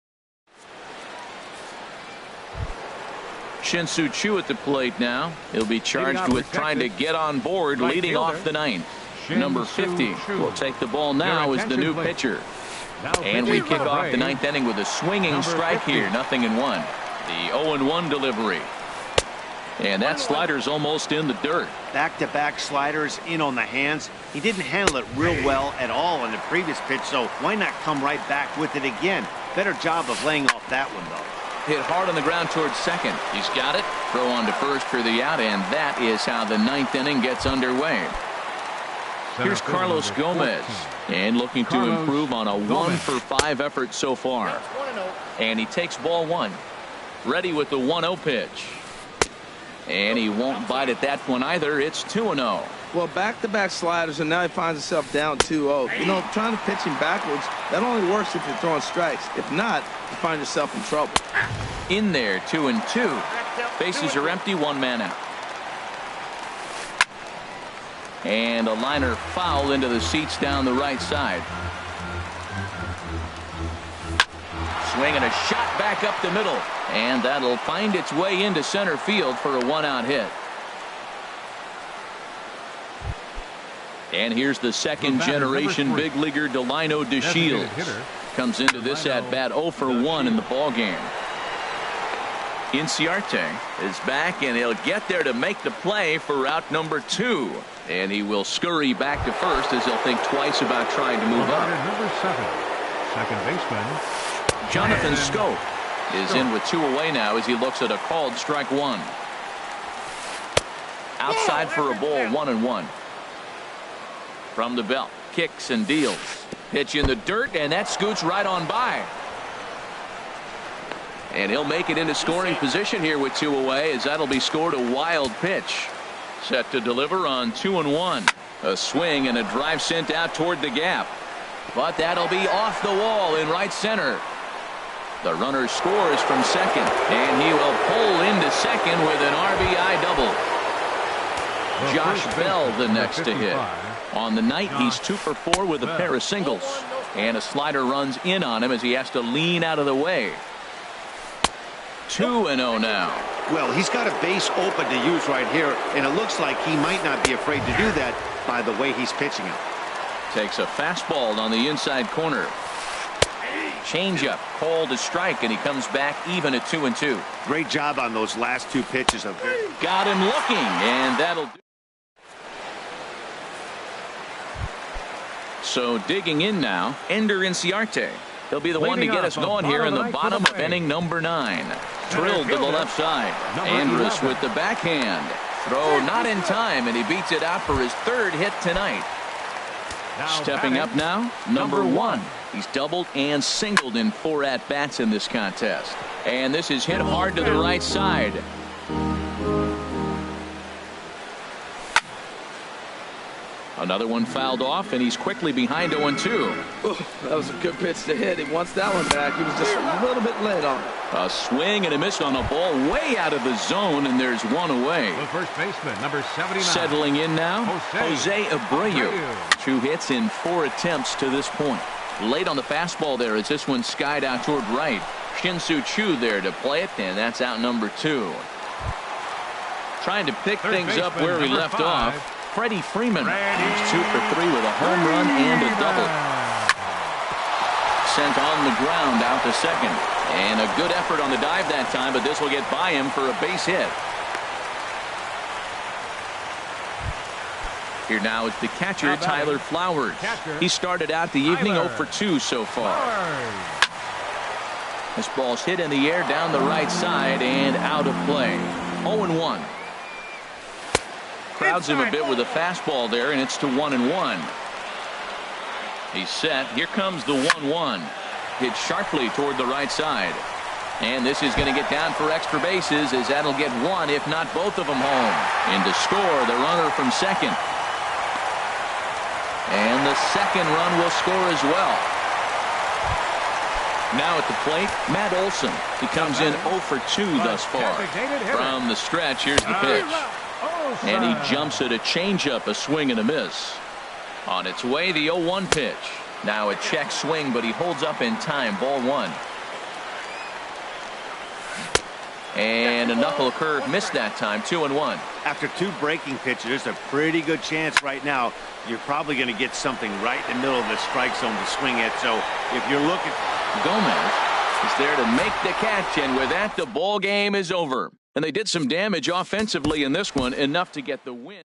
Shin-Soo Choo at the plate now. He'll be charged with trying to get on board, leading off the 9th. Number 50 will take the ball now as the new pitcher. And we kick off the 9th inning with a swinging strike here. 0-1. The 0-1 delivery. And that slider's almost in the dirt. Back-to-back sliders in on the hands. He didn't handle it real well at all on the previous pitch, so why not come right back with it again? Better job of laying off that one, though. Hit hard on the ground towards second. He's got it. Throw on to first for the out, and that is how the 9th inning gets underway. Here's Carlos Gomez, and looking to improve on a 1-for-5 effort so far. And he takes ball 1. Ready with the 1-0 pitch. And he won't bite at that one either. It's 2-0. Well, back-to-back sliders, and now he finds himself down 2-0. You know, trying to pitch him backwards, that only works if you're throwing strikes. If not, you find yourself in trouble. In there, 2-2. Bases are empty, 1 man out. And a liner foul into the seats down the right side. Swing and a shot back up the middle. And that'll find its way into center field for a 1-out hit. And here's the second-generation big leaguer Delino DeShields. Comes into this at-bat 0-for-1 in the ballgame. Inciarte is back, and he'll get there to make the play for out number 2. And he will scurry back to first as he'll think twice about trying to move up. Number 7, second baseman Jonathan Scope is in with 2 away now as he looks at a called strike 1. Outside for a ball, 1-1. From the belt, kicks and deals. Pitch in the dirt, and that scoots right on by. And he'll make it into scoring position here with 2 away as that'll be scored a wild pitch. Set to deliver on 2-1. A swing and a drive sent out toward the gap. But that'll be off the wall in right center. The runner scores from second, and he will pull into second with an RBI double. Josh Bell the next to hit. On the night, he's 2-for-4 with a pair of singles. And a slider runs in on him as he has to lean out of the way. 2-0 now. Well, he's got a base open to use right here, and it looks like he might not be afraid to do that by the way he's pitching it. Takes a fastball on the inside corner. Changeup called a strike, and he comes back even at 2-2. Great job on those last 2 pitches of it. Got him looking, and that'll do. So digging in now, Ender Inciarte. He'll be the one to get us going here in the bottom of inning number 9. Drilled to the left side. Andrus with the backhand. Throw not in time, and he beats it out for his 3rd hit tonight. Stepping up now, number 1. He's doubled and singled in 4 at-bats in this contest. And this is hit hard to the right side. Another one fouled off, and he's quickly behind 0-2. That was a good pitch to hit. He wants that one back. He was just a little bit late on it. A swing and a miss on a ball way out of the zone, and there's 1 away. The first baseman, number 79. Settling in now, Jose Abreu. 2 hits in 4 attempts to this point. Late on the fastball there as this one skied out toward right. Shin-Soo Choo there to play it, and that's out number 2. Trying to pick things up where he left off. Freddie Freeman. He's 2-for-3 with a home run and a double. Sent on the ground out to second. And a good effort on the dive that time, but this will get by him for a base hit. Here now is the catcher, Tyler Flowers. He started out the evening 0-for-2 so far. This ball's hit in the air down the right side and out of play. 0-1. Crowds him a bit with a fastball there, and it's to 1-1. He's set. Here comes the 1-1. Hit sharply toward the right side. And this is going to get down for extra bases, as that'll get one, if not both of them, home. And to score, the runner from second. And the second run will score as well. Now at the plate, Matt Olson. He comes in 0 for 2 thus far. From the stretch, here's the pitch. And he jumps at a changeup, a swing and a miss. On its way, the 0-1 pitch. Now a check swing, but he holds up in time. Ball 1. And a knuckle curve missed that time. 2-1. After 2 breaking pitches, there's a pretty good chance right now you're probably going to get something right in the middle of the strike zone to swing at. So if you're looking, Gomez is there to make the catch, and with that, the ball game is over. And they did some damage offensively in this one, enough to get the win.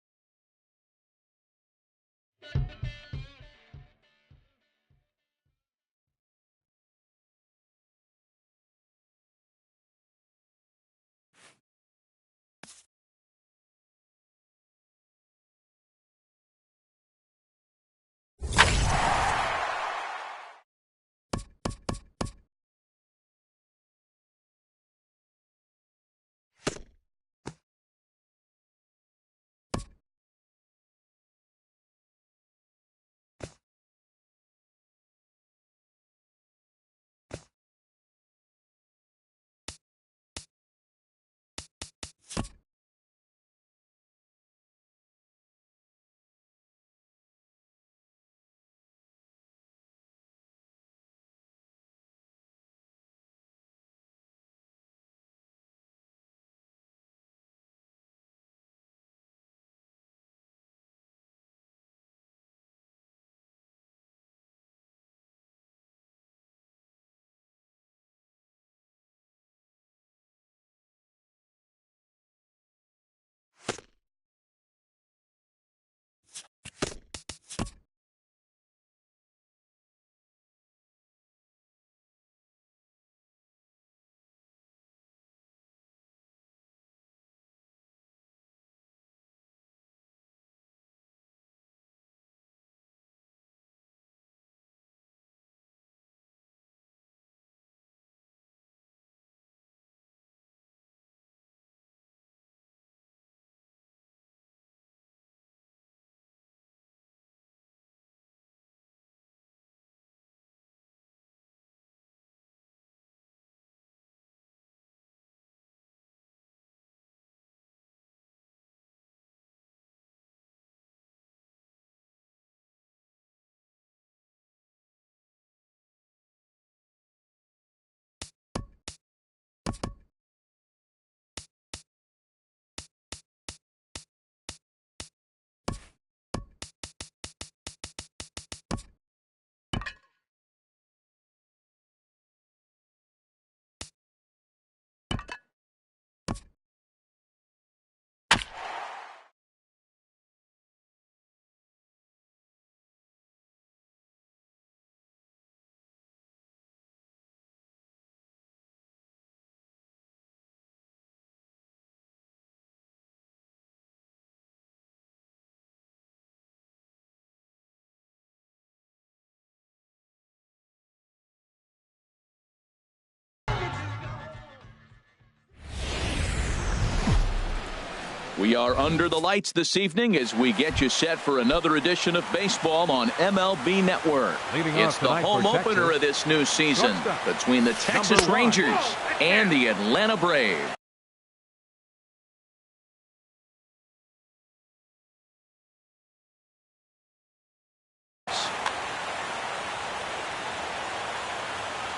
We are under the lights this evening as we get you set for another edition of baseball on MLB Network. It's the home opener of this new season between the Texas Rangers and the Atlanta Braves.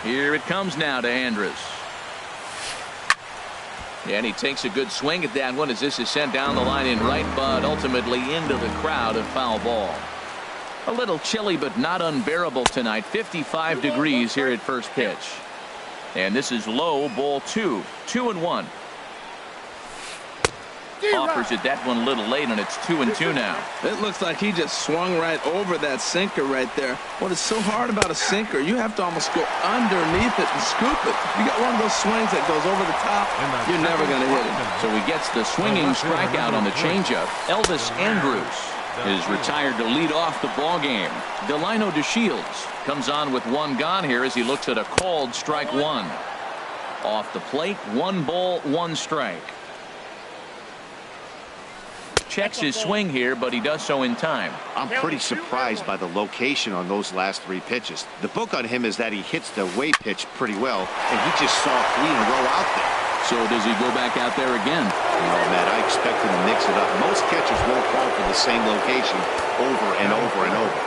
Here it comes now to Andrus. And he takes a good swing at that one as this is sent down the line in right, but ultimately into the crowd and foul ball. A little chilly, but not unbearable tonight. 55 degrees here at first pitch. And this is low, ball 2. 2-1. Offers it that one a little late, and it's 2-2 now. It looks like he just swung right over that sinker right there. What is so hard about a sinker, you have to almost go underneath it and scoop it. You got one of those swings that goes over the top, you're never going to hit it. So he gets the swinging strikeout on the changeup. Elvis Andrus is retired to lead off the ball game. Delino DeShields comes on with one gone here as he looks at a called strike one. Off the plate, 1 ball, 1 strike. Checks his swing here, but he does so in time. I'm pretty surprised by the location on those last 3 pitches. The book on him is that he hits the away pitch pretty well, and he just saw 3 in a row out there. So does he go back out there again? No, Matt, I expect him to mix it up. Most catchers won't fall for the same location over and over and over.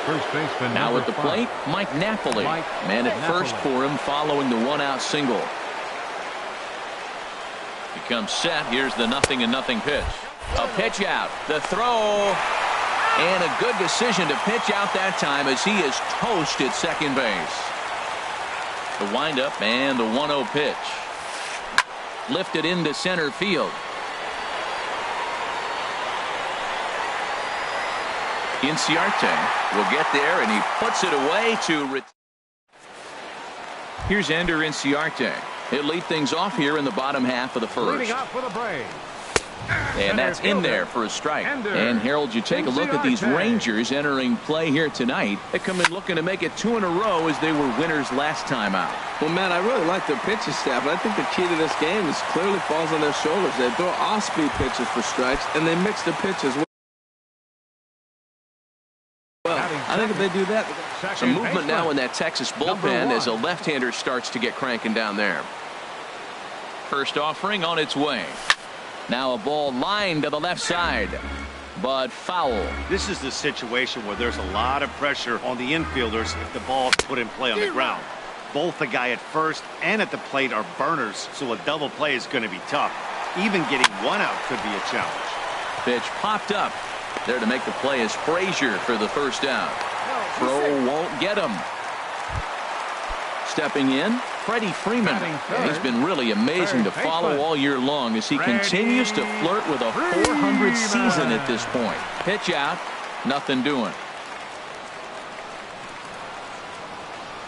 First baseman Now at the plate, Mike Napoli. Man at first for him following the 1-out single. He comes set. Here's the 0-0 pitch. A pitch out. The throw. And a good decision to pitch out that time as he is toast at second base. The windup and the 1-0 pitch. Lifted into center field. Inciarte will get there, and he puts it away to. Here's Ender Inciarte. He'll lead things off here in the bottom half of the first. leading off for the Braves. And that's in there for a strike. And Harold, you take a look at these Rangers entering play here tonight. They come in looking to make it 2 in a row as they were winners last time out. Well, Matt, I really like their pitching staff, but I think the key to this game is clearly falls on their shoulders. They throw off-speed pitches for strikes, and they mix the pitches well. I think if they do that, some movement now in that Texas bullpen as a left-hander starts to get cranking down there. First offering on its way. Now a ball lined to the left side, but foul. This is the situation where there's a lot of pressure on the infielders if the ball is put in play on the ground. Both the guy at first and at the plate are burners, so a double play is going to be tough. Even getting 1 out could be a challenge. Pitch popped up. There to make the play is Frazier for the first down. Throw won't get him. Stepping in, Freddie Freeman. And he's been really amazing to follow all year long as he continues to flirt with a 400 season at this point. Pitch out, nothing doing.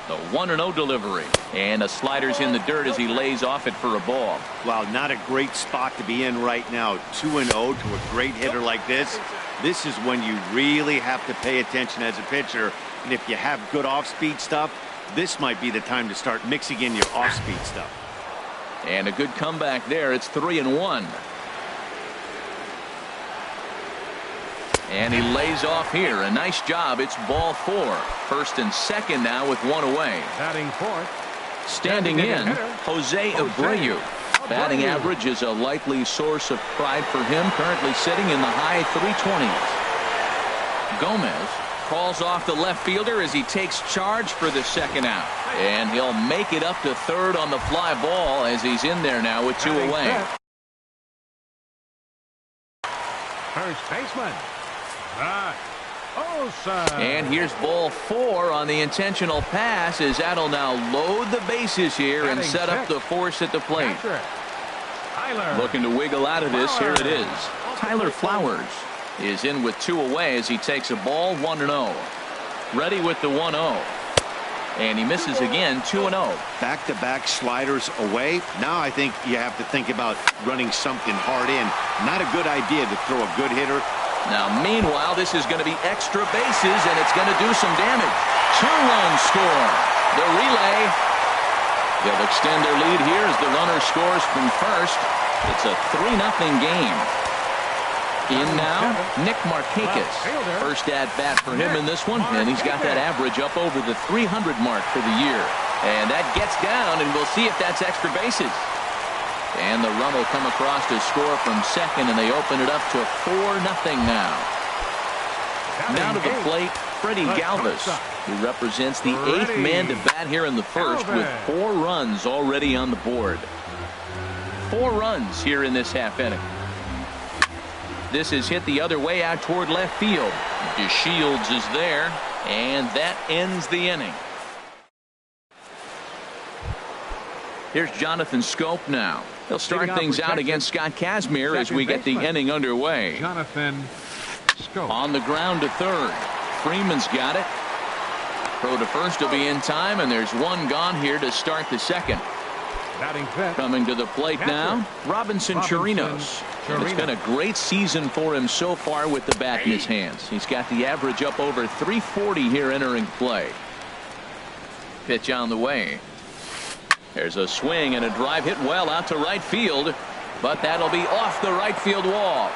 The 1-0 delivery. And a slider's in the dirt as he lays off it for a ball. Wow, not a great spot to be in right now. 2-0 to a great hitter like this. This is when you really have to pay attention as a pitcher. And if you have good off-speed stuff, this might be the time to start mixing in your off-speed stuff. And a good comeback there. It's 3-1. And he lays off here. A nice job. It's ball 4. First and second now with 1 away. Batting fourth. Standing in, Jose Abreu. Batting average is a likely source of pride for him. Currently sitting in the high 320s. Gomez calls off the left fielder as he takes charge for the second out. And he'll make it up to third on the fly ball as he's in there now with 2 away. First baseman. And here's ball 4 on the intentional pass as that'll now load the bases here and set up the force at the plate. Looking to wiggle out of this. Here it is. Tyler Flowers is in with 2 away as he takes a ball. 1-0. Ready with the 1-0. And he misses again. 2-0. Back-to-back sliders away. Now I think you have to think about running something hard in. Not a good idea to throw a good hitter. Now meanwhile this is going to be extra bases and it's going to do some damage. 2-run score. The relay. They'll extend their lead here as the runner scores from first. It's a 3-0 game. In now, Nick Markakis. First at bat for him in this one, and he's got that average up over the 300 mark for the year. And that gets down, and we'll see if that's extra bases. And the run will come across to score from second, and they open it up to 4-0 now. Now to the plate, Freddie Galvis, who represents the 8th man to bat here in the first with 4 runs already on the board. 4 runs here in this half inning. This is hit the other way out toward left field. DeShields is there, and that ends the inning. Here's Jonathan Scope now. He'll start things out against Scott Kazmir as we get the inning underway. Jonathan Scope. On the ground to third. Freeman's got it. Throw to first will be in time, and there's 1 gone here to start the second. Coming to the plate now, Robinson Chirinos. It's been a great season for him so far with the bat in his hands. He's got the average up over 340 here entering play. Pitch on the way. There's a swing and a drive hit well out to right field, but that'll be off the right field wall.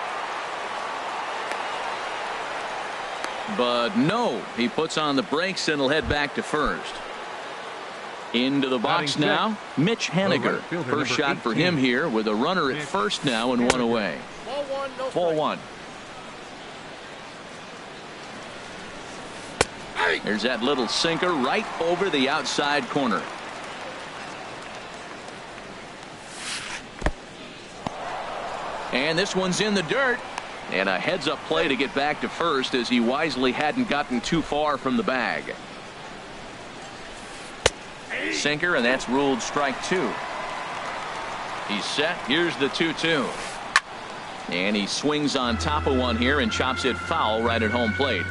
But no, he puts on the brakes and will head back to first. Into the box now, Mitch Haniger. First shot for him here with a runner at first now and one away. Ball one. There's that little sinker right over the outside corner. And this one's in the dirt. And a heads-up play to get back to first as he wisely hadn't gotten too far from the bag. Sinker, and that's ruled strike two. He's set. Here's the 2-2. And he swings on top of one here and chops it foul right at home plate.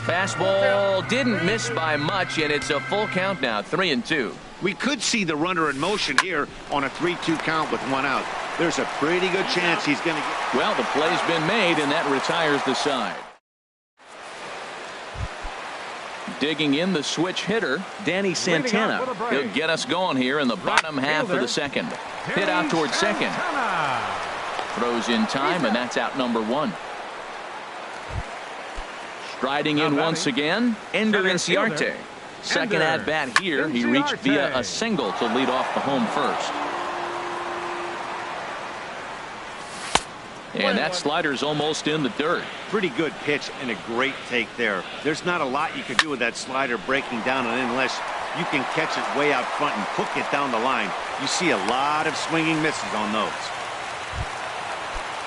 Fastball didn't miss by much, and it's a full count now, 3-2. We could see the runner in motion here on a 3-2 count with one out. There's a pretty good chance he's going to get. Well, the play's been made, and that retires the side. Digging in the switch hitter, Danny Santana. He'll get us going here in the bottom half of the second. Hit out towards second. Throws in time, and that's out number one. Striding in once again, Ender Inciarte. Second at bat here, he reached via a single to lead off the home first. And that slider's almost in the dirt. Pretty good pitch and a great take there. There's not a lot you can do with that slider breaking down and in unless you can catch it way out front and hook it down the line. You see a lot of swinging misses on those.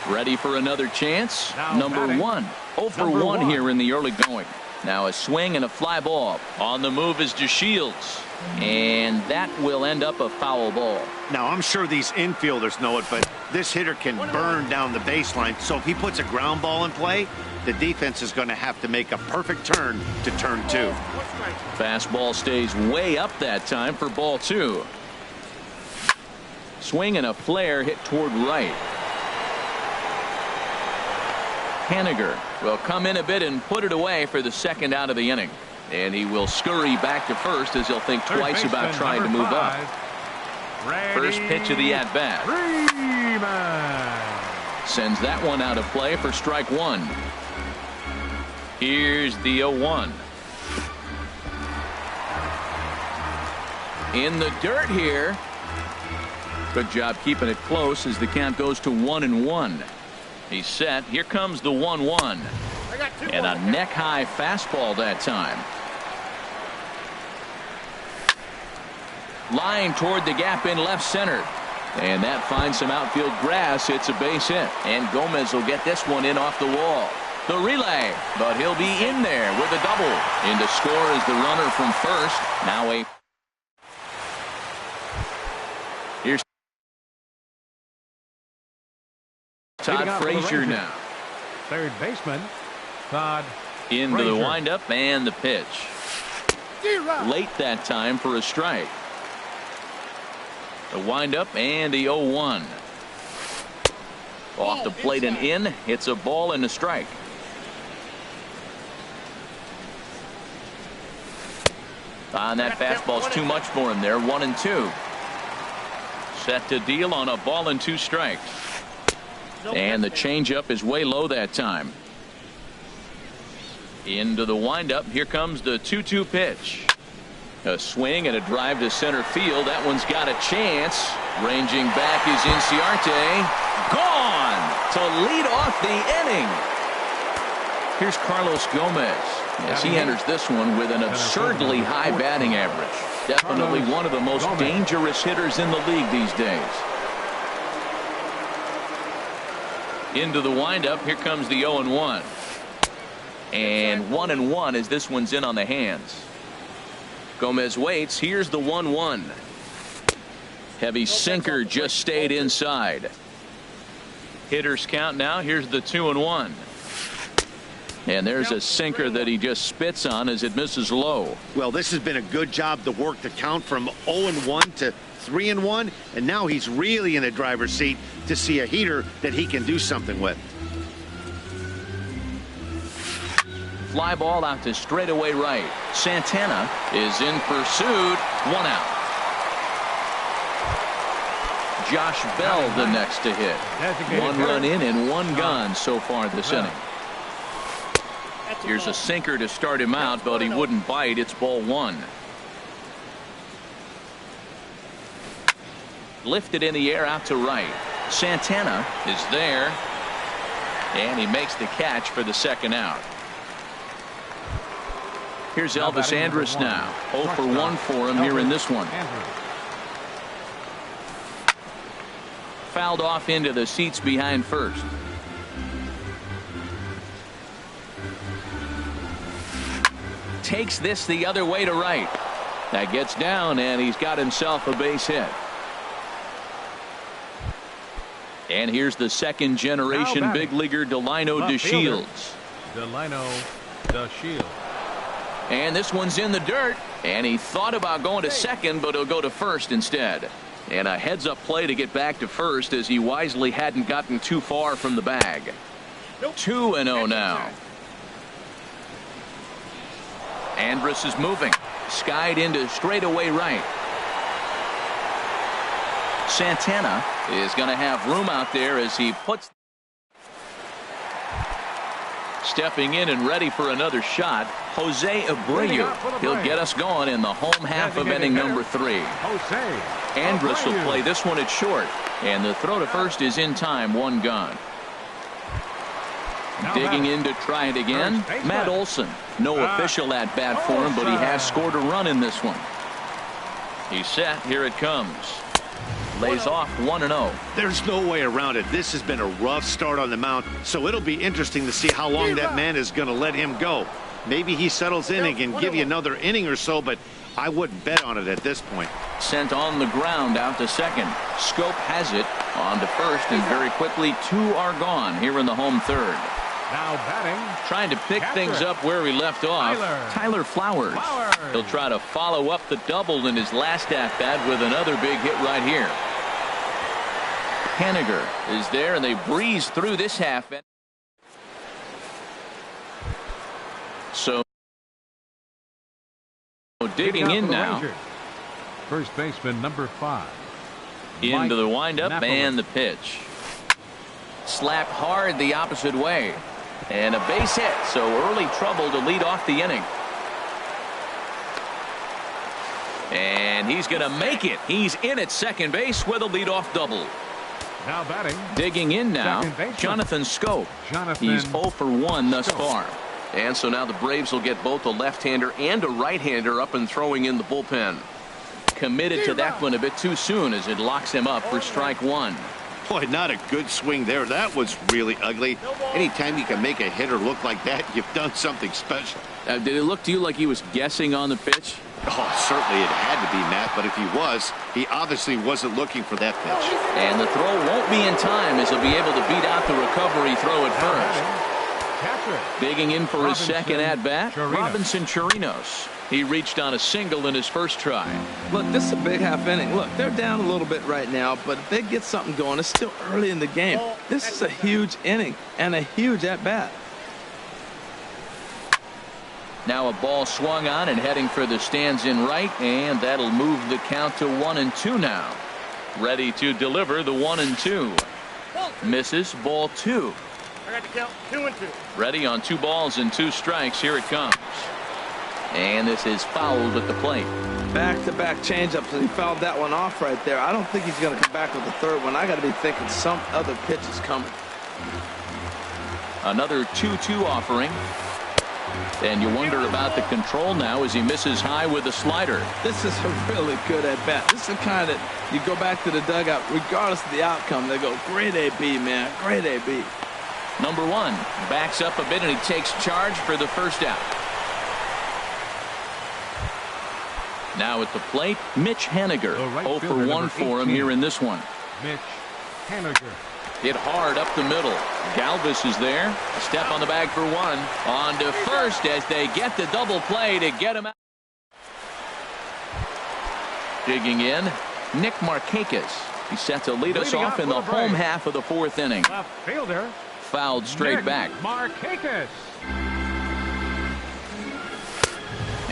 Ready for another chance. Number one. 0 for 1 here in the early going. Now a swing and a fly ball. On the move is DeShields. And that will end up a foul ball. Now I'm sure these infielders know it, but this hitter can burn down the baseline. So if he puts a ground ball in play, the defense is going to have to make a perfect turn to turn two. Fastball stays way up that time for ball two. Swing and a flare hit toward right. Haniger will come in a bit and put it away for the second out of the inning. And he will scurry back to first as he'll think twice about trying to move up. First pitch of the at-bat. Sends that one out of play for strike one. Here's the 0-1. In the dirt here. Good job keeping it close as the count goes to 1-1. He's set. Here comes the 1-1. And a neck-high fastball that time. Line toward the gap in left center. And that finds some outfield grass. It's a base hit. And Gomez will get this one in off the wall. The relay. But he'll be in there with a double. In to score is the runner from first. Now a... Here's Todd Frazier now. Third baseman, Todd into Frazier. the windup and the pitch. Late that time for a strike. The windup and the 0-1. Off the plate and in. It's a ball and a strike. On that fastball's too much for him there. 1-2. Set to deal on a ball and 2 strikes. And the changeup is way low that time. Into the windup. Here comes the 2-2 pitch. A swing and a drive to center field. That one's got a chance. Ranging back is Inciarte. Gone to lead off the inning. Here's Carlos Gomez as he enters this one with an absurdly high batting average. Definitely one of the most dangerous hitters in the league these days. Into the windup. Here comes the 0-1. And 1-1 as this one's in on the hands. Gomez waits. Here's the 1-1. Heavy sinker just stayed inside. Hitters count now. Here's the 2-1. And there's a sinker that he just spits on as it misses low. Well, this has been a good job to work the count from 0-1 to 3-1, and now he's really in the driver's seat to see a heater that he can do something with. fly ball out to straightaway right. Santana is in pursuit. 1 out. Josh Bell the next to hit. 1 run in and 1 gone so far this inning. Here's a sinker to start him out, but he wouldn't bite. It's ball 1. Lifted in the air out to right. Santana is there, and he makes the catch for the 2nd out. Here's Elvis Andrus now. 0 for 1 for him here in this one. Fouled off into the seats behind first. Takes this the other way to right. That gets down, and he's got himself a base hit. And here's the 2nd generation big leaguer Delino DeShields. Delino DeShields. And this one's in the dirt, and he thought about going to second, but he'll go to first instead. And a heads-up play to get back to first, as he wisely hadn't gotten too far from the bag. 2-0 now. Andrus is moving. Skied into straightaway right. Santana is going to have room out there as he puts. Stepping in and ready for another shot, Jose Abreu. He'll get us going in the home half of inning number 3. Andrus will play this one at short, and the throw to first is in time. 1 gone. Digging in to try it again, Matt Olson. No official at bat for him, but he has scored a run in this one. He's set. Here it comes. Lays off 1-0. There's no way around it. This has been a rough start on the mound, so it'll be interesting to see how long that man is going to let him go. Maybe he settles in and can give you another inning or so, but I wouldn't bet on it at this point. Sent on the ground out to second. Scope has it on to first, and very quickly 2 are gone here in the home 3rd. Now batting, trying to pick things up where he left off. Tyler Flowers. He'll try to follow up the double in his last at bat with another big hit right here. Henniger is there, and they breeze through this half. So digging in now. First baseman number 5. Into the windup and the pitch. Slapped hard the opposite way. And a base hit, so early trouble to lead off the inning. And he's going to make it. He's in at second base with a leadoff double. Now batting. Digging in now, Jonathan Scope. He's 0 for 1 thus far. And so now the Braves will get both a left-hander and a right-hander up and throwing in the bullpen. Committed to that one a bit too soon as it locks him up for strike 1. Boy, not a good swing there. That was really ugly. Anytime you can make a hitter look like that, you've done something special. Did it look to you like he was guessing on the pitch? Oh, certainly it had to be, Matt, but if he was, he obviously wasn't looking for that pitch. And the throw won't be in time as he'll be able to beat out the recovery throw at first. Digging in for his second at-bat, Robinson Chirinos. He reached on a single in his first try. Look, this is a big half inning. Look, they're down a little bit right now, but if they get something going, it's still early in the game. This is a huge inning and a huge at-bat. Now a ball swung on and heading for the stands in right, and that'll move the count to 1-2 now. Ready to deliver the 1-2. Misses, ball 2. I got to count 2-2. Ready on 2 balls and 2 strikes. Here it comes. And this is fouled at the plate. Back-to-back changeups, and he fouled that one off right there. I don't think he's going to come back with the third one. I got to be thinking some other pitch is coming. Another 2-2 offering. And you wonder about the control now as he misses high with the slider. This is a really good at-bat. This is the kind that you go back to the dugout, regardless of the outcome, they go, great AB, man, great AB. Number 1 backs up a bit, and he takes charge for the first out. Now at the plate, Mitch Henniger. 0 for 1 for him here in this one. Mitch Henniger. Hit hard up the middle. Galvis is there. A step on the bag for 1. On to first as they get the double play to get him out. Digging in, Nick Markakis. He's set to lead us off in the home half of the 4th inning. Left fielder. Fouled straight back. Markakis.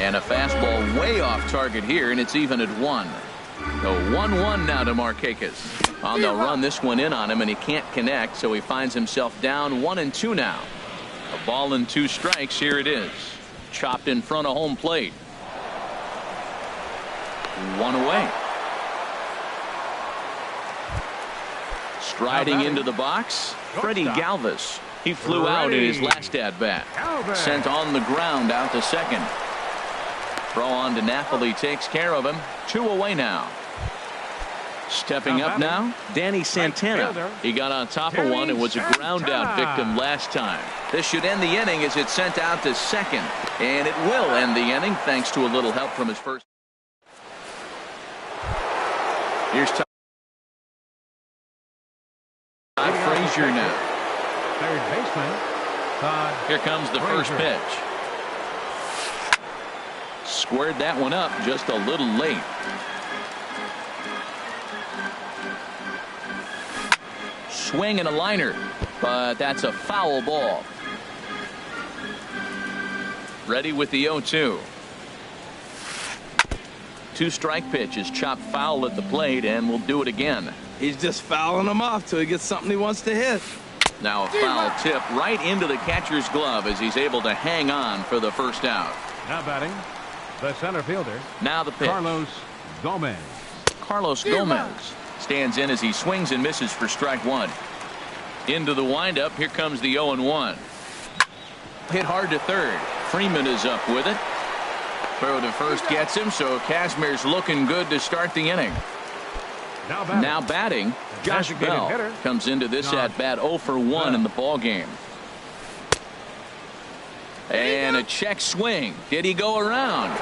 And a fastball way off target here, and it's even at 1. The 1-1 now to Markakis. They'll run this one in on him, and he can't connect, so he finds himself down 1-2 now. A ball and 2 strikes. Here it is. Chopped in front of home plate. 1 away. Striding into the box, Freddie Galvis. He flew out in his last at-bat. Sent on the ground out to second. Throw on to Napoli takes care of him. 2 away now. Stepping up now, Danny Santana. He got on top of one and was a ground out victim last time. This should end the inning as it's sent out to second. And it will end the inning thanks to a little help from his first. Here's Todd Frazier now. Third baseman, Todd. Here comes the first pitch. Squared that one up just a little late. Swing and a liner, but that's a foul ball. Ready with the 0-2. 2-strike pitch is chopped foul at the plate, and we'll do it again. He's just fouling him off till he gets something he wants to hit. Now a foul tip right into the catcher's glove as he's able to hang on for the first out. Now batting, the center fielder. Now the pitch. Carlos Gomez. Carlos Gomez stands in as he swings and misses for strike 1. Into the windup. Here comes the 0-1. Hit hard to third. Freeman is up with it. Throw to first gets him, so Kazmir's looking good to start the inning. Now batting, Josh Bell comes into this at bat 0 for 1 in the ball game. And a check swing. Did he go around?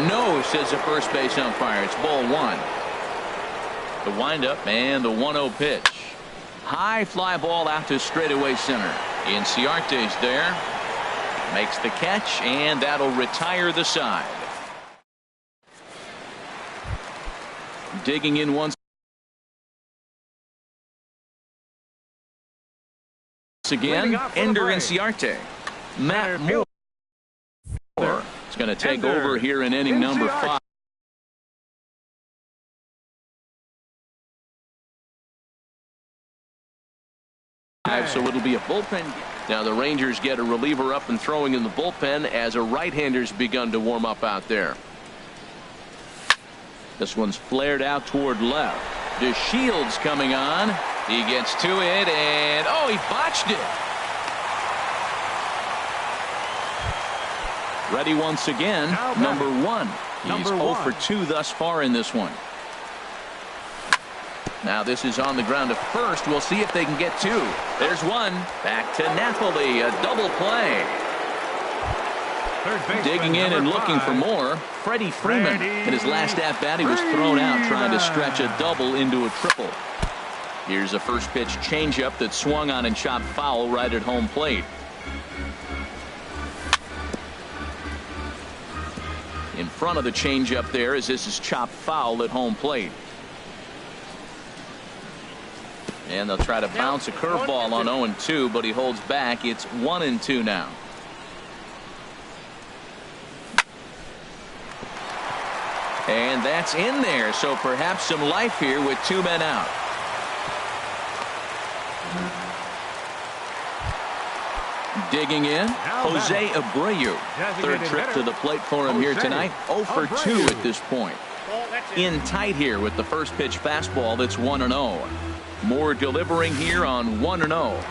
No, says the first base umpire. It's ball 1. The windup and the 1-0 pitch. High fly ball out to straightaway center. Inciarte's there. Makes the catch, and that'll retire the side. Digging in once again, Ender Inciarte. Matt Moore is going to take over here in inning number 5. So it'll be a bullpen. Now the Rangers get a reliever up and throwing in the bullpen as a right-hander's begun to warm up out there. This one's flared out toward left. DeShields coming on. He gets to it, and oh, he botched it. Ready once again, number 1. He's 0 for 2 thus far in this one. Now this is on the ground to first. We'll see if they can get 2. There's one. Back to Napoli. A double play. Digging in and looking for more. Freddie Freeman. In his last at-bat, he was thrown out trying to stretch a double into a triple. Here's a first pitch changeup that swung on and chopped foul right at home plate. In front of the changeup there as this is chopped foul at home plate. And they'll try to bounce a curveball on 0-2, but he holds back. It's 1-2 now. And that's in there, so perhaps some life here with 2 men out. Digging in, Jose Abreu. Third trip to the plate for him here tonight. 0 for 2 at this point. In tight here with the first pitch fastball that's 1-0. Moore delivering here on 1-0.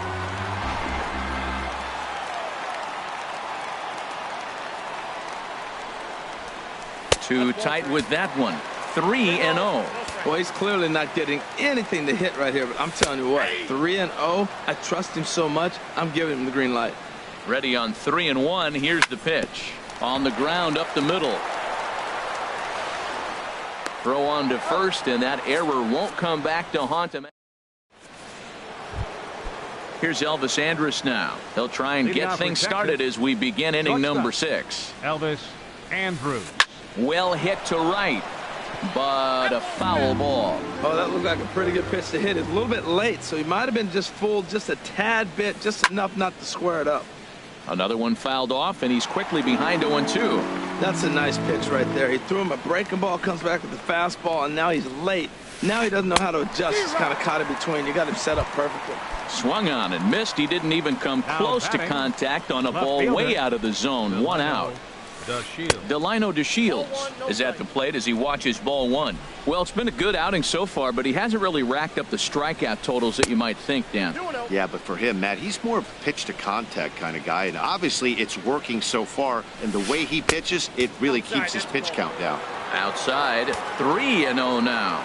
Too tight with that one. 3-0. Well, he's clearly not getting anything to hit right here, but I'm telling you what, 3-0. I trust him so much, I'm giving him the green light. Ready on 3-1. Here's the pitch. On the ground up the middle. Throw on to first, and that error won't come back to haunt him. Here's Elvis Andrus now. He'll try and get things started as we begin inning number 6. Elvis Andrus. Well hit to right, but a foul ball. Oh, that looked like a pretty good pitch to hit. It's a little bit late, so he might have been just fooled just a tad bit, just enough not to square it up. Another one fouled off, and he's quickly behind 0-2. That's a nice pitch right there. He threw him a breaking ball, comes back with the fastball, and now he's late. Now he doesn't know how to adjust. He's kind of caught in between. You got him set up perfectly. Swung on and missed. He didn't even come close to contact on a ball way out of the zone. One out. Delino DeShields is at the plate as he watches ball one. Well, it's been a good outing so far, but he hasn't really racked up the strikeout totals that you might think, Dan. Yeah, but for him, Matt, he's more of a pitch to contact kind of guy, and obviously it's working so far, and the way he pitches, it really keeps his pitch count down. Outside, 3-0 now.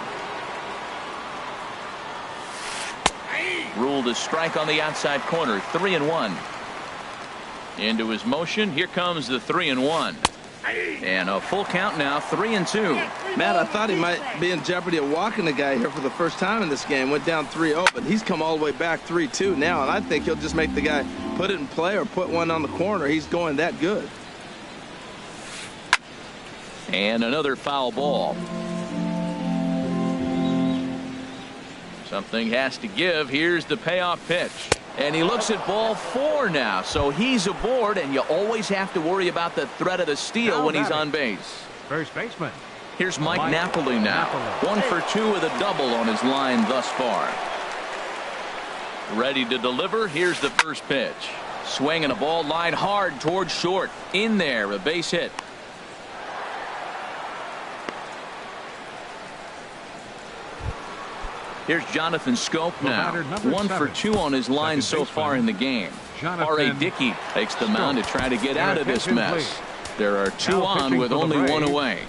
Ruled a strike on the outside corner, 3-1. Into his motion, here comes the 3-1. And a full count now, 3-2. Matt, I thought he might be in jeopardy of walking the guy here for the first time in this game. Went down 3-0, but he's come all the way back 3-2 now, and I think he'll just make the guy put it in play or put one on the corner. He's going that good. And another foul ball. Something has to give. Here's the payoff pitch. And he looks at ball 4 now, so he's aboard, and you always have to worry about the threat of the steal when he's on base. First baseman. Here's Mike Napoli now. 1 for 2 with a double on his line thus far. Ready to deliver. Here's the first pitch. Swinging a ball line hard towards short. In there, a base hit. Here's Jonathan Scope now. 1 for 2 on his line so far in the game. R.A. Dickey takes the mound to try to get out of this mess. There are 2 on with only 1 away.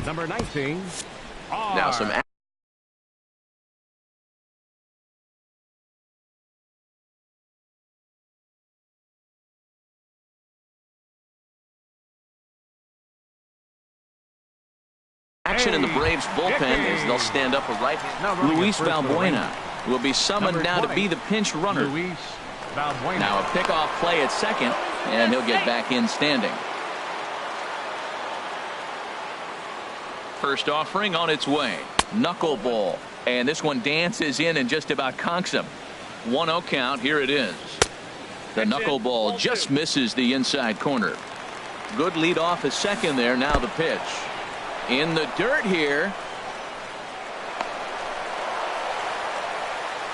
Number 19. Now some action in the Braves bullpen as they'll stand up a right. Luis Valbuena will be summoned now to be the pinch runner. Now a pickoff play at second, and he'll get back in standing. First offering on its way. Knuckleball. And this one dances in and just about conks him. 1-0 count. Here it is. The knuckleball just misses the inside corner. Good lead off at second there. Now the pitch. In the dirt here.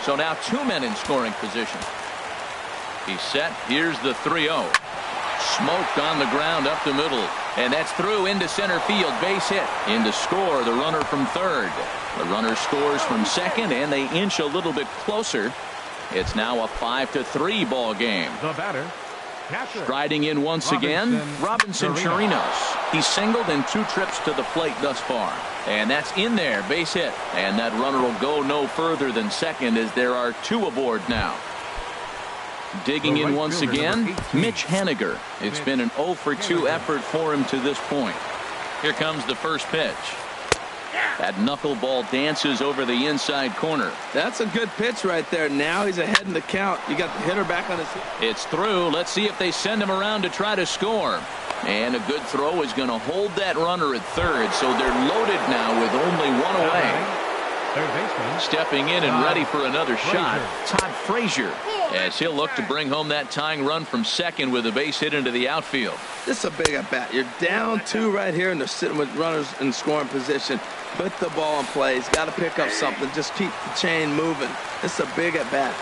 So now 2 men in scoring position. He's set. Here's the 3-0. Smoked on the ground up the middle. And that's through into center field. Base hit. In to score the runner from third. The runner scores from second, and they inch a little bit closer. It's now a 5-3 ball game. The batter. Striding in once again, Robinson Chirinos. He's singled in 2 trips to the plate thus far. And that's in there, base hit. And that runner will go no further than second as there are 2 aboard now. Digging in once again, Mitch Haniger. It's been an 0 for 2 effort for him to this point. Here comes the first pitch. That knuckleball dances over the inside corner. That's a good pitch right there. Now he's ahead in the count. You got the hitter back on his feet. It's through. Let's see if they send him around to try to score. And a good throw is going to hold that runner at third. So they're loaded now with only 1 away. Stepping in and ready for another shot, Todd Frazier, as he'll look to bring home that tying run from second with a base hit into the outfield. This is a big at bat. You're down 2 right here, and they're sitting with runners in scoring position. Put the ball in play. He's got to pick up something. Just keep the chain moving. This is a big at bat.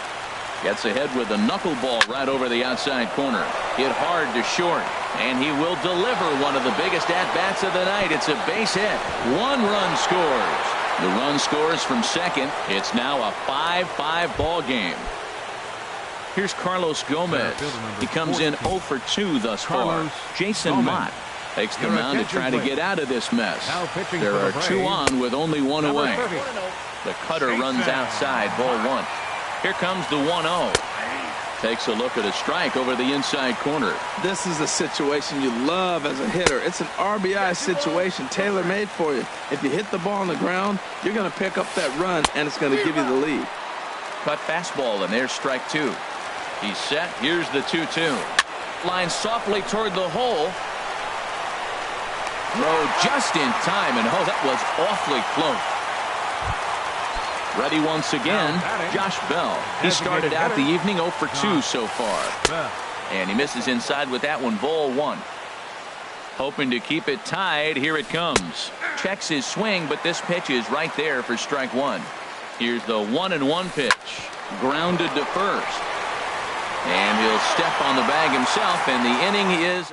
Gets ahead with a knuckleball right over the outside corner. Hit hard to short, and he will deliver one of the biggest at bats of the night. It's a base hit. 1 run scores. The run scores from second. It's now a 5-5 ball game. Here's Carlos Gomez. He comes in 0 for 2 thus far. Jason Mott takes the mound to try to get out of this mess. There are 2 on with only 1 away. The cutter runs outside, ball 1. Here comes the 1-0. Takes a look at a strike over the inside corner. This is a situation you love as a hitter. It's an RBI situation tailor-made for you. If you hit the ball on the ground, you're going to pick up that run, and it's going to give you the lead. Cut fastball, and there's strike 2. He's set. Here's the 2-2. Line softly toward the hole. Throw just in time, and oh, that was awfully close. Ready once again, Josh Bell. He started out the evening 0 for 2 so far. And he misses inside with that one, ball 1. Hoping to keep it tied. Here it comes. Checks his swing, but this pitch is right there for strike one. Here's the 1-1 pitch. Grounded to first. And he'll step on the bag himself, and the inning is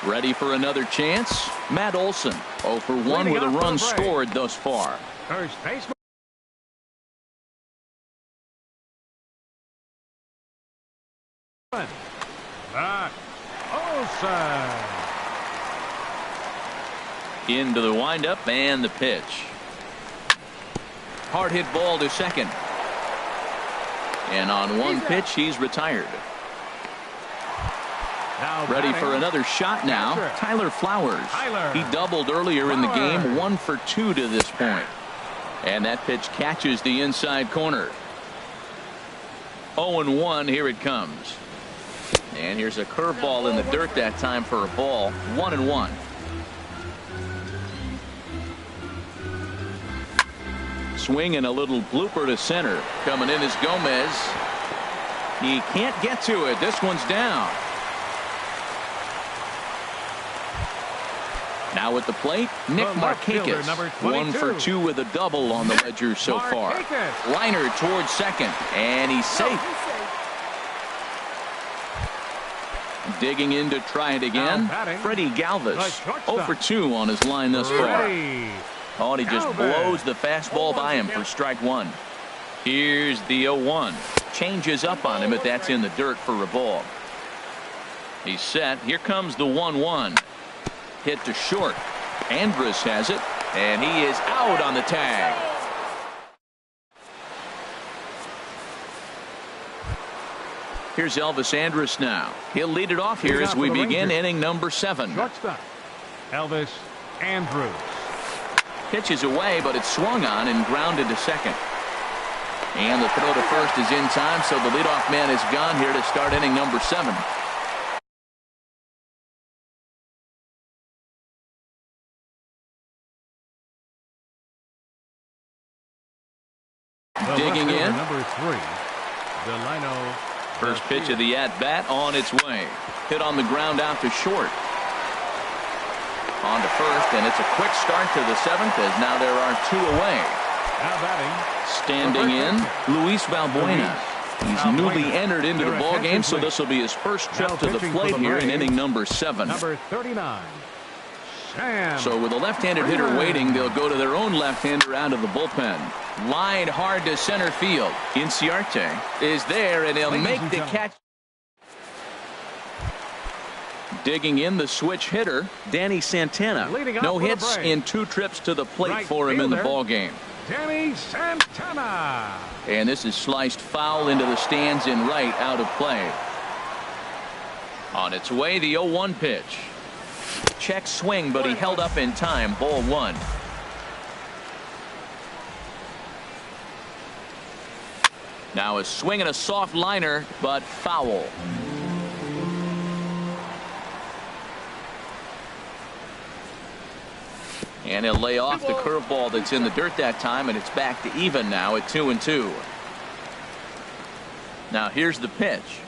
ready for another chance. Matt Olson, 0 for 1 with a run scored thus far. First baseman. Matt Olson. Into the windup and the pitch. Hard hit ball to second. And on one pitch, he's retired. Now Ready for another shot now. Tyler Flowers. He doubled earlier in the game, 1 for 2 to this point. And that pitch catches the inside corner. 0-1, here it comes. And here's a curveball in the dirt that time for a ball. 1-1. Swing and a little blooper to center. Coming in is Gomez. He can't get to it. This one's down. Now at the plate, Nick Markakis. 1 for 2 with a double on the ledger so far. Liner towards second, and he's safe. Digging in to try it again. Freddie Galvis. 0 for 2 on his line thus far. Oh, and he just blows the fastball by him for strike one. Here's the 0-1. Changes up on him, but that's in the dirt for a ball. He's set. Here comes the 1-1. Hit to short. Andrus has it, and he is out on the tag. Here's Elvis Andrus now. He'll lead it off here as we begin inning number 7. Shortstop, Elvis Andrus. Pitch is away, but it's swung on and grounded to second. And the throw to first is in time, so the leadoff man is gone here to start inning number 7. Digging in. Number 3, Delino. First pitch of the at-bat on its way. Hit on the ground out to short. On to first, and it's a quick start to the 7th as now there are 2 away. Now batting. Standing in, Luis Valbuena. He's newly entered into the ball game, so this will be his first trip to the plate here in inning number 7. Number 39. So with a left-handed hitter waiting, they'll go to their own left-hander out of the bullpen. Line hard to center field. Inciarte is there, and he'll make the catch. Digging in, the switch hitter, Danny Santana. No hits in 2 trips to the plate for him in the ball game. Danny Santana. And this is sliced foul into the stands in right, out of play. On its way, the 0-1 pitch. Check swing, but he held up in time. Ball 1. Now a swing and a soft liner, but foul. And he'll lay off the curveball that's in the dirt that time, and it's back to even now at 2-2. Now here's the pitch.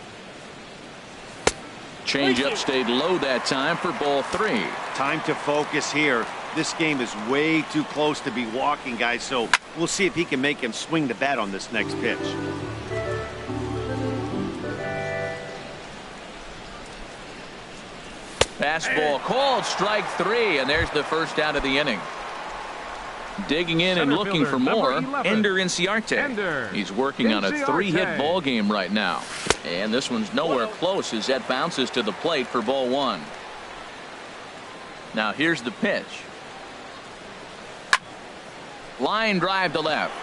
Changeup stayed low that time for ball 3. Time to focus here. This game is way too close to be walking, guys, so we'll see if he can make him swing the bat on this next pitch. Fastball called, strike 3, and there's the first out of the inning. Digging in and looking for more, Ender Inciarte. He's working on a 3-hit ball game right now. And this one's nowhere close as that bounces to the plate for ball 1. Now here's the pitch. Line drive to left.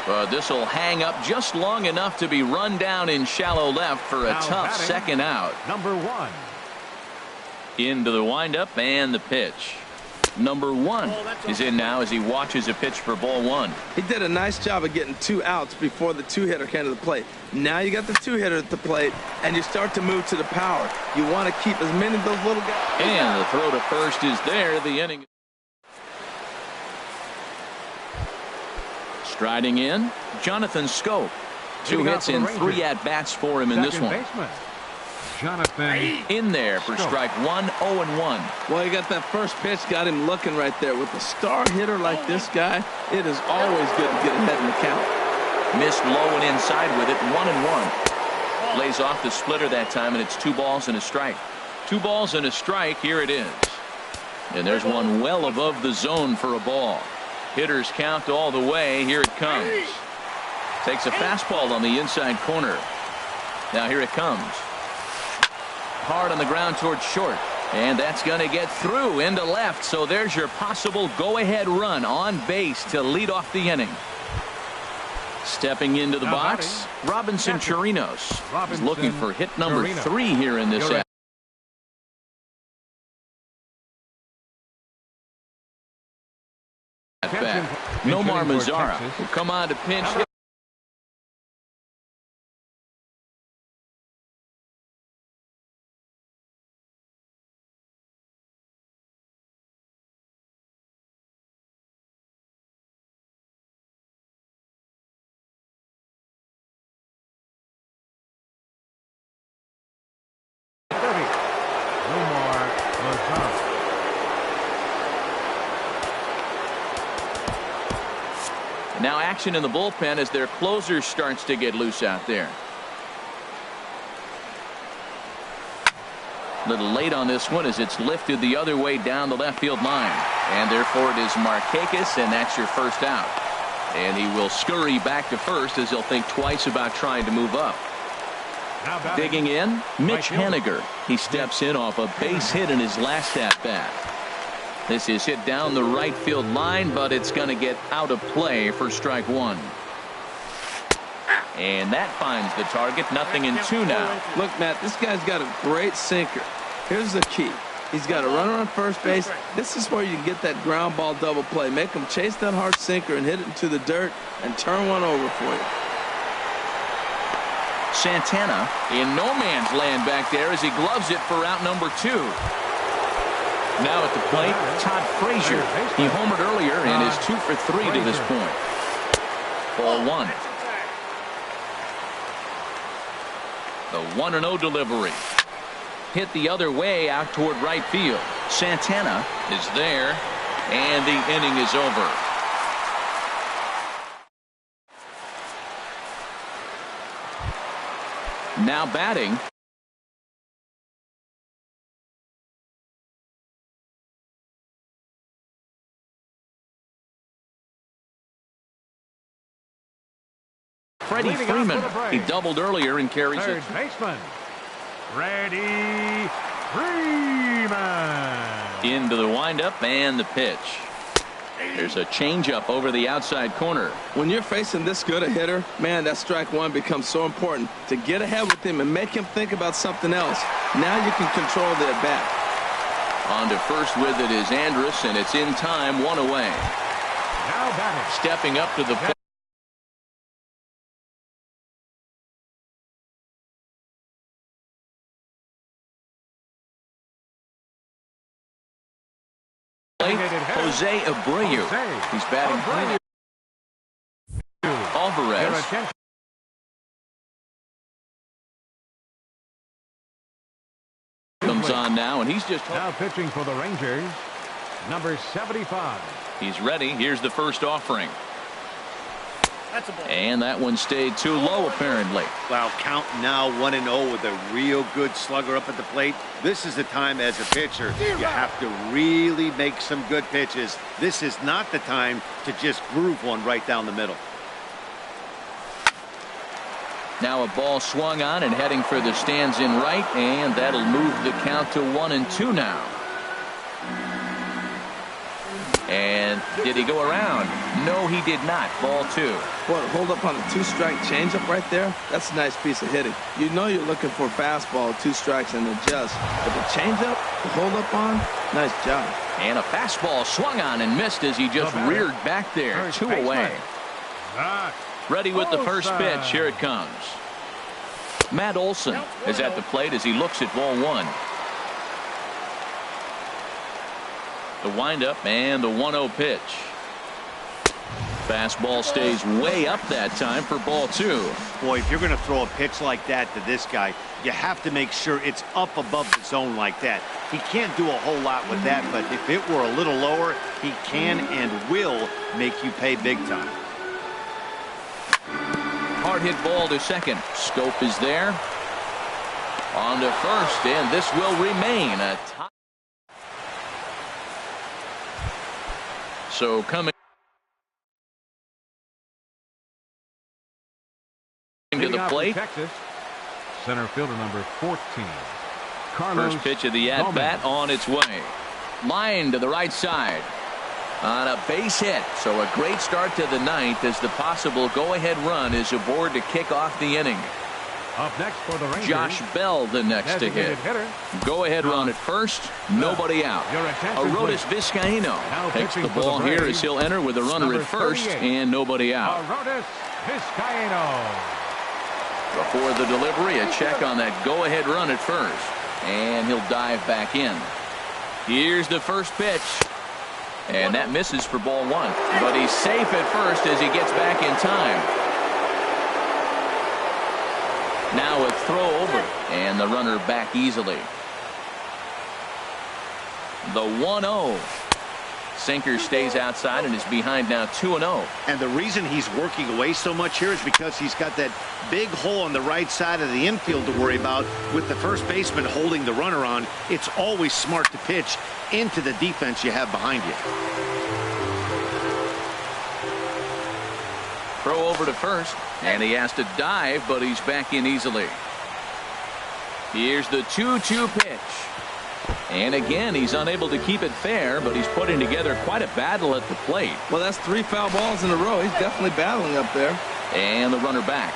But this will hang up just long enough to be run down in shallow left for a tough second out. Number 1. Into the windup and the pitch. Number 1 is in now as he watches a pitch for ball 1. He did a nice job of getting 2 outs before the 2-hitter came to the plate. Now you got the 2-hitter at the plate, and you start to move to the power. You want to keep as many of those little guys. And the throw to first is there. The inning. Striding in, Jonathan Scope. 2 hits in 3 at-bats for him in this one. Jonathan. In there for strike one, 0-1. Well, you got that first pitch, got him looking right there. With a star hitter like this guy, it is always good to get ahead in the count. Missed low and inside with it, 1-1. Lays off the splitter that time, and it's 2 balls and a strike. 2 balls and a strike, here it is. And there's one well above the zone for a ball. Hitters count all the way, here it comes. Takes a fastball on the inside corner. Now here it comes. Hard on the ground towards short. And that's going to get through into left. So there's your possible go-ahead run on base to lead off the inning. Stepping into the box, Robinson Chirinos is looking for hit number 3 here in this at-bat. Nomar Mazara will come on to pinch hit. Now action in the bullpen as their closer starts to get loose out there. A little late on this one as it's lifted the other way down the left field line. And therefore it is Markakis, and that's your first out. And he will scurry back to first as he'll think twice about trying to move up. Digging in, Mitch Haniger. He steps in off a base hit in his last at-bat. This is hit down the right field line, but it's going to get out of play for strike 1. And that finds the target. 0-2 now. Look, Matt, this guy's got a great sinker. Here's the key. He's got a runner on first base. This is where you can get that ground ball double play. Make him chase that hard sinker and hit it into the dirt and turn one over for you. Santana in no man's land back there as he gloves it for out number 2. Now at the plate, Todd Frazier. He homered earlier and is 2 for 3 to this point. Ball 1. The 1-0 delivery. Hit the other way out toward right field. Santana is there, and the inning is over. Now batting, Freddie Freeman. He doubled earlier and carries it. Third baseman, Freddie Freeman. Into the windup and the pitch. There's a changeup over the outside corner. When you're facing this good a hitter, man, that strike 1 becomes so important to get ahead with him and make him think about something else. Now you can control the at-bat. On to first with it is Andrus, and it's in time, 1 away. Now batting. Stepping up to the plate. Jose Abreu. He's batting clean. Alvarez. Comes on now, and he's just now pitching for the Rangers, number 75. He's ready. Here's the first offering. And that one stayed too low, apparently. Well, count now 1-0 with a real good slugger up at the plate. This is the time as a pitcher you have to really make some good pitches. This is not the time to just groove one right down the middle. Now a ball swung on and heading for the stands in right, and that'll move the count to 1-2 now. And did he go around? No, he did not. Ball 2. Boy, hold up on a 2-strike changeup right there. That's a nice piece of hitting. You know you're looking for a fastball, 2 strikes and adjust. But the changeup, the hold up on, nice job. And a fastball swung on and missed as he just reared back there. 2 away. Ready with the first pitch. Here it comes. Matt Olson is at the plate as he looks at ball 1. The windup and the 1-0 pitch. Fastball stays way up that time for ball 2. Boy, if you're going to throw a pitch like that to this guy, you have to make sure it's up above the zone like that. He can't do a whole lot with that, but if it were a little lower, he can and will make you pay big time. Hard hit ball to second. Scope is there. On to first, and this will remain a tie. So coming to the plate. Texas, center fielder number 14. Carlos First pitch of the at-bat on its way. Line to the right side. On a base hit. So a great start to the ninth as the possible go-ahead run is aboard to kick off the inning. Up next for the Rangers, Josh Bell the next to hit. Go-ahead run at first. Nobody out. Arodys Vizcaino takes the ball here as he'll enter with a runner at first and nobody out. Arodys Vizcaino. Before the delivery, a check on that go-ahead run at first. And he'll dive back in. Here's the first pitch. And that misses for ball 1. But he's safe at first as he gets back in time. Now a throw over. And the runner back easily. The 1-0. Sinker stays outside and is behind now 2-0. And the reason he's working away so much here is because he's got that big hole on the right side of the infield to worry about. With the first baseman holding the runner on, it's always smart to pitch into the defense you have behind you. Throw over to first, and he has to dive, but he's back in easily. Here's the 2-2 pitch. And again, he's unable to keep it fair, but he's putting together quite a battle at the plate. Well, that's 3 foul balls in a row. He's definitely battling up there. And the runner back.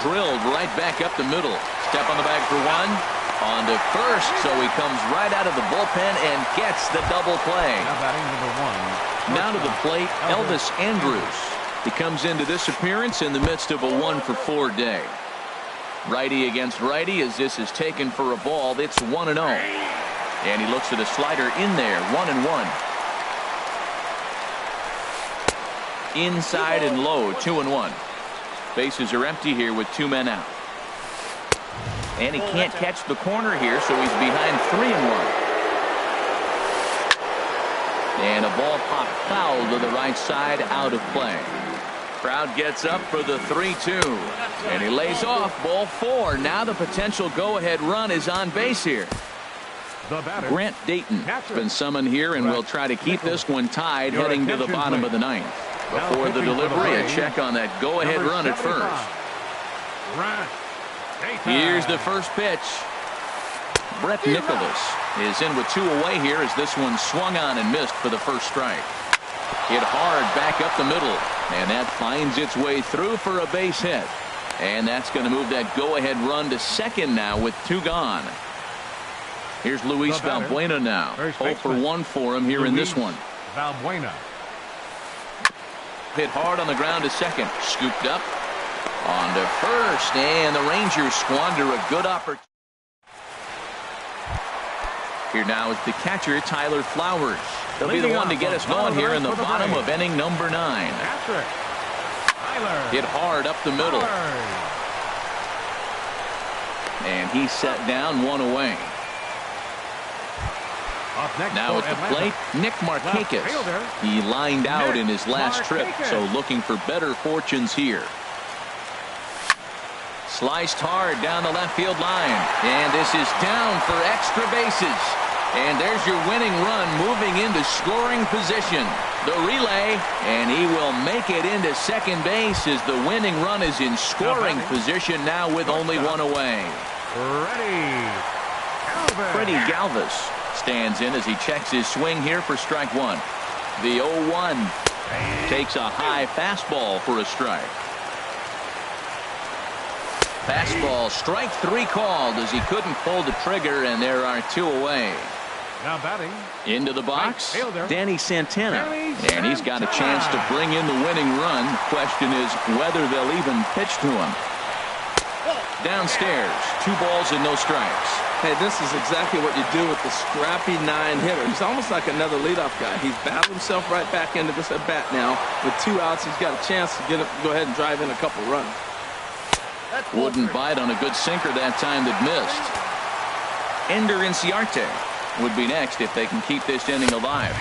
Drilled right back up the middle. Step on the bag for 1. On to first, so he comes right out of the bullpen and gets the double play. Now batting number 1. Now to the plate, Elvis Andrus. He comes into this appearance in the midst of a 1-for-4 day. Righty against righty as this is taken for a ball. It's 1-0. And he looks at a slider in there. 1-1. Inside and low. 2-1. Bases are empty here with 2 men out. And he can't catch the corner here, so he's behind 3-1. And a ball popped foul to the right side, out of play. Crowd gets up for the 3-2. And he lays off ball 4. Now the potential go-ahead run is on base here. Grant Dayton has been summoned here and will try to keep this one tied heading to the bottom of the ninth. Before the delivery, a check on that go-ahead run at first. Here's the first pitch. Brett Nicholas is in with 2 away here as this one swung on and missed for the first strike. Hit hard back up the middle, and that finds its way through for a base hit. And that's going to move that go-ahead run to second now with 2 gone. Here's Luis Valbuena now. 0 for 1 for him here in this one. Valbuena. Hit hard on the ground to second. Scooped up. On to first, and the Rangers squander a good opportunity. Here now is the catcher, Tyler Flowers. He'll be the one to get us going here in the bottom of inning number 9. Hit hard up the middle. And he's set down 1 away. Now at the plate, Nick Markakis. He lined out in his last trip, so looking for better fortunes here. Sliced hard down the left field line. And this is down for extra bases. And there's your winning run moving into scoring position. The relay, and he will make it into second base as the winning run is in scoring position now with only 1 away. Freddie Galvis stands in as he checks his swing here for strike 1. The 0-1 takes a high fastball for a strike. Fastball, strike 3 called as he couldn't pull the trigger, and there are 2 away. Now batting. Into the box, Danny Santana. And he's got a chance to bring in the winning run. The question is whether they'll even pitch to him. Downstairs, 2 balls and no strikes. Hey, this is exactly what you do with the scrappy 9-hitter. He's almost like another leadoff guy. He's battled himself right back into this at bat now. With 2 outs, he's got a chance to go ahead and drive in a couple runs. Wouldn't bite on a good sinker that time that missed. Ender Inciarte would be next if they can keep this inning alive.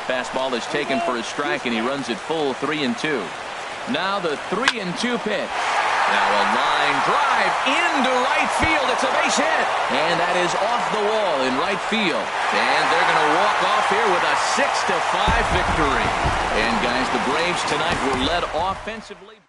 Fastball is taken for a strike, and he runs it full 3-2. Now the 3-2 pitch. Now a line drive into right field. It's a base hit. And that is off the wall in right field. And they're going to walk off here with a 6-5 victory. And guys, the Braves tonight were led offensively.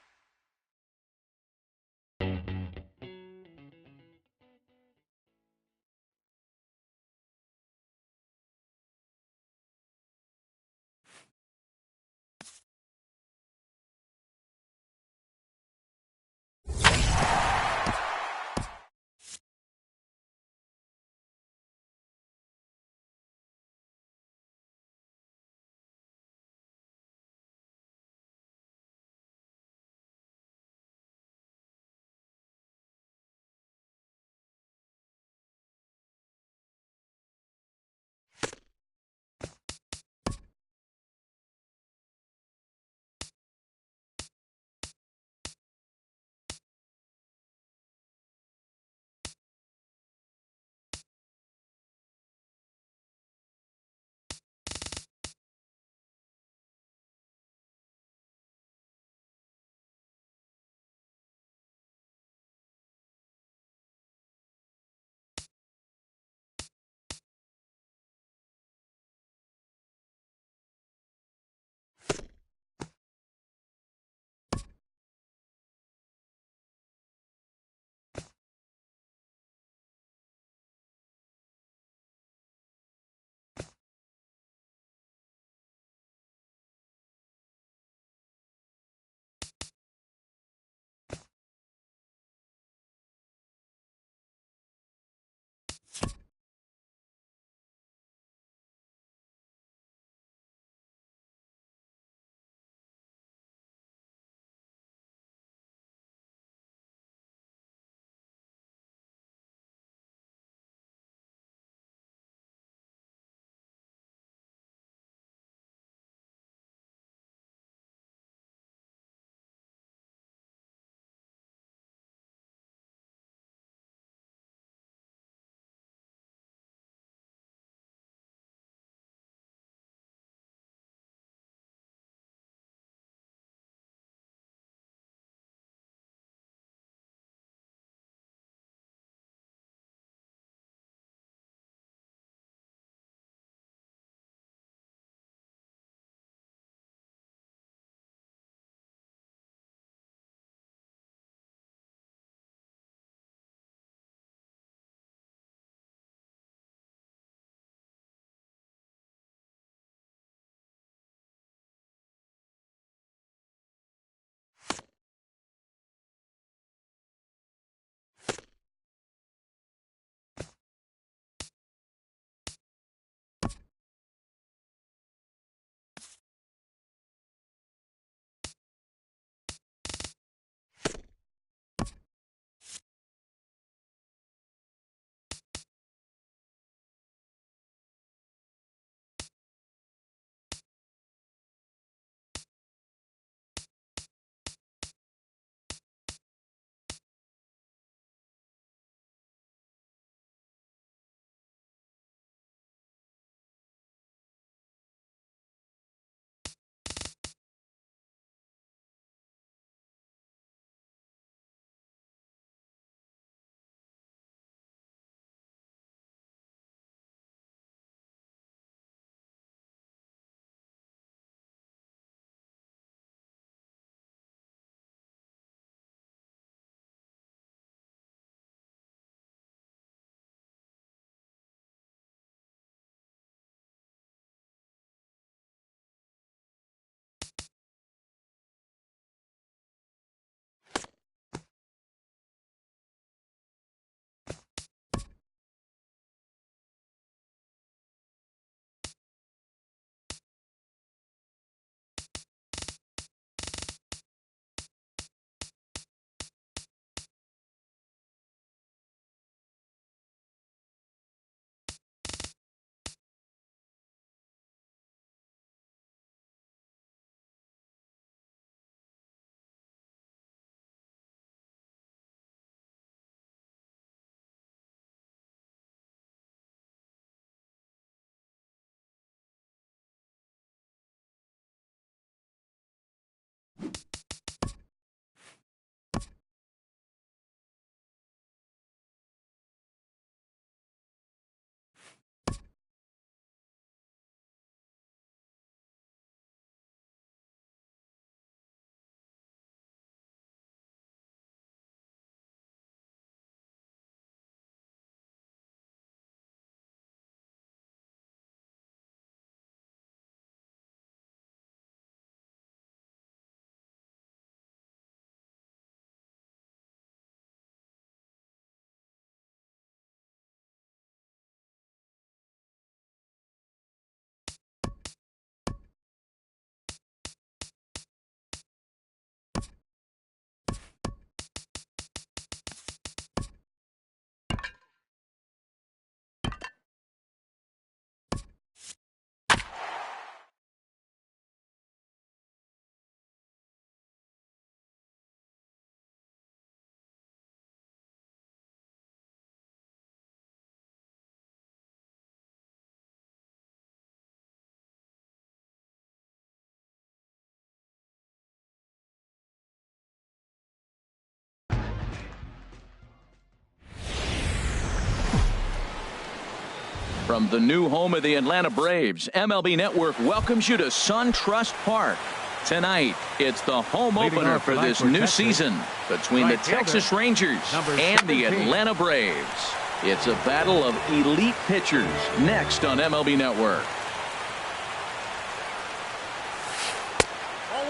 From the new home of the Atlanta Braves, MLB Network welcomes you to SunTrust Park. Tonight, it's the home opener for this new season between the Texas Rangers and the Atlanta Braves. It's a battle of elite pitchers next on MLB Network.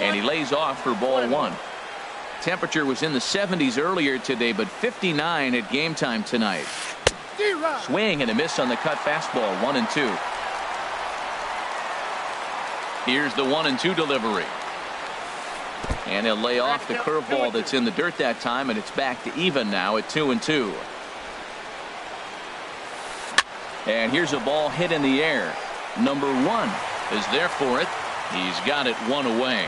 And he lays off for ball one. Temperature was in the 70s earlier today, but 59 at game time tonight. Swing and a miss on the cut fastball, 1-2. Here's the 1-2 delivery. And he'll lay off the curveball that's in the dirt that time, and it's back to even now at 2-2. And here's a ball hit in the air. Number 1 is there for it. He's got it one away.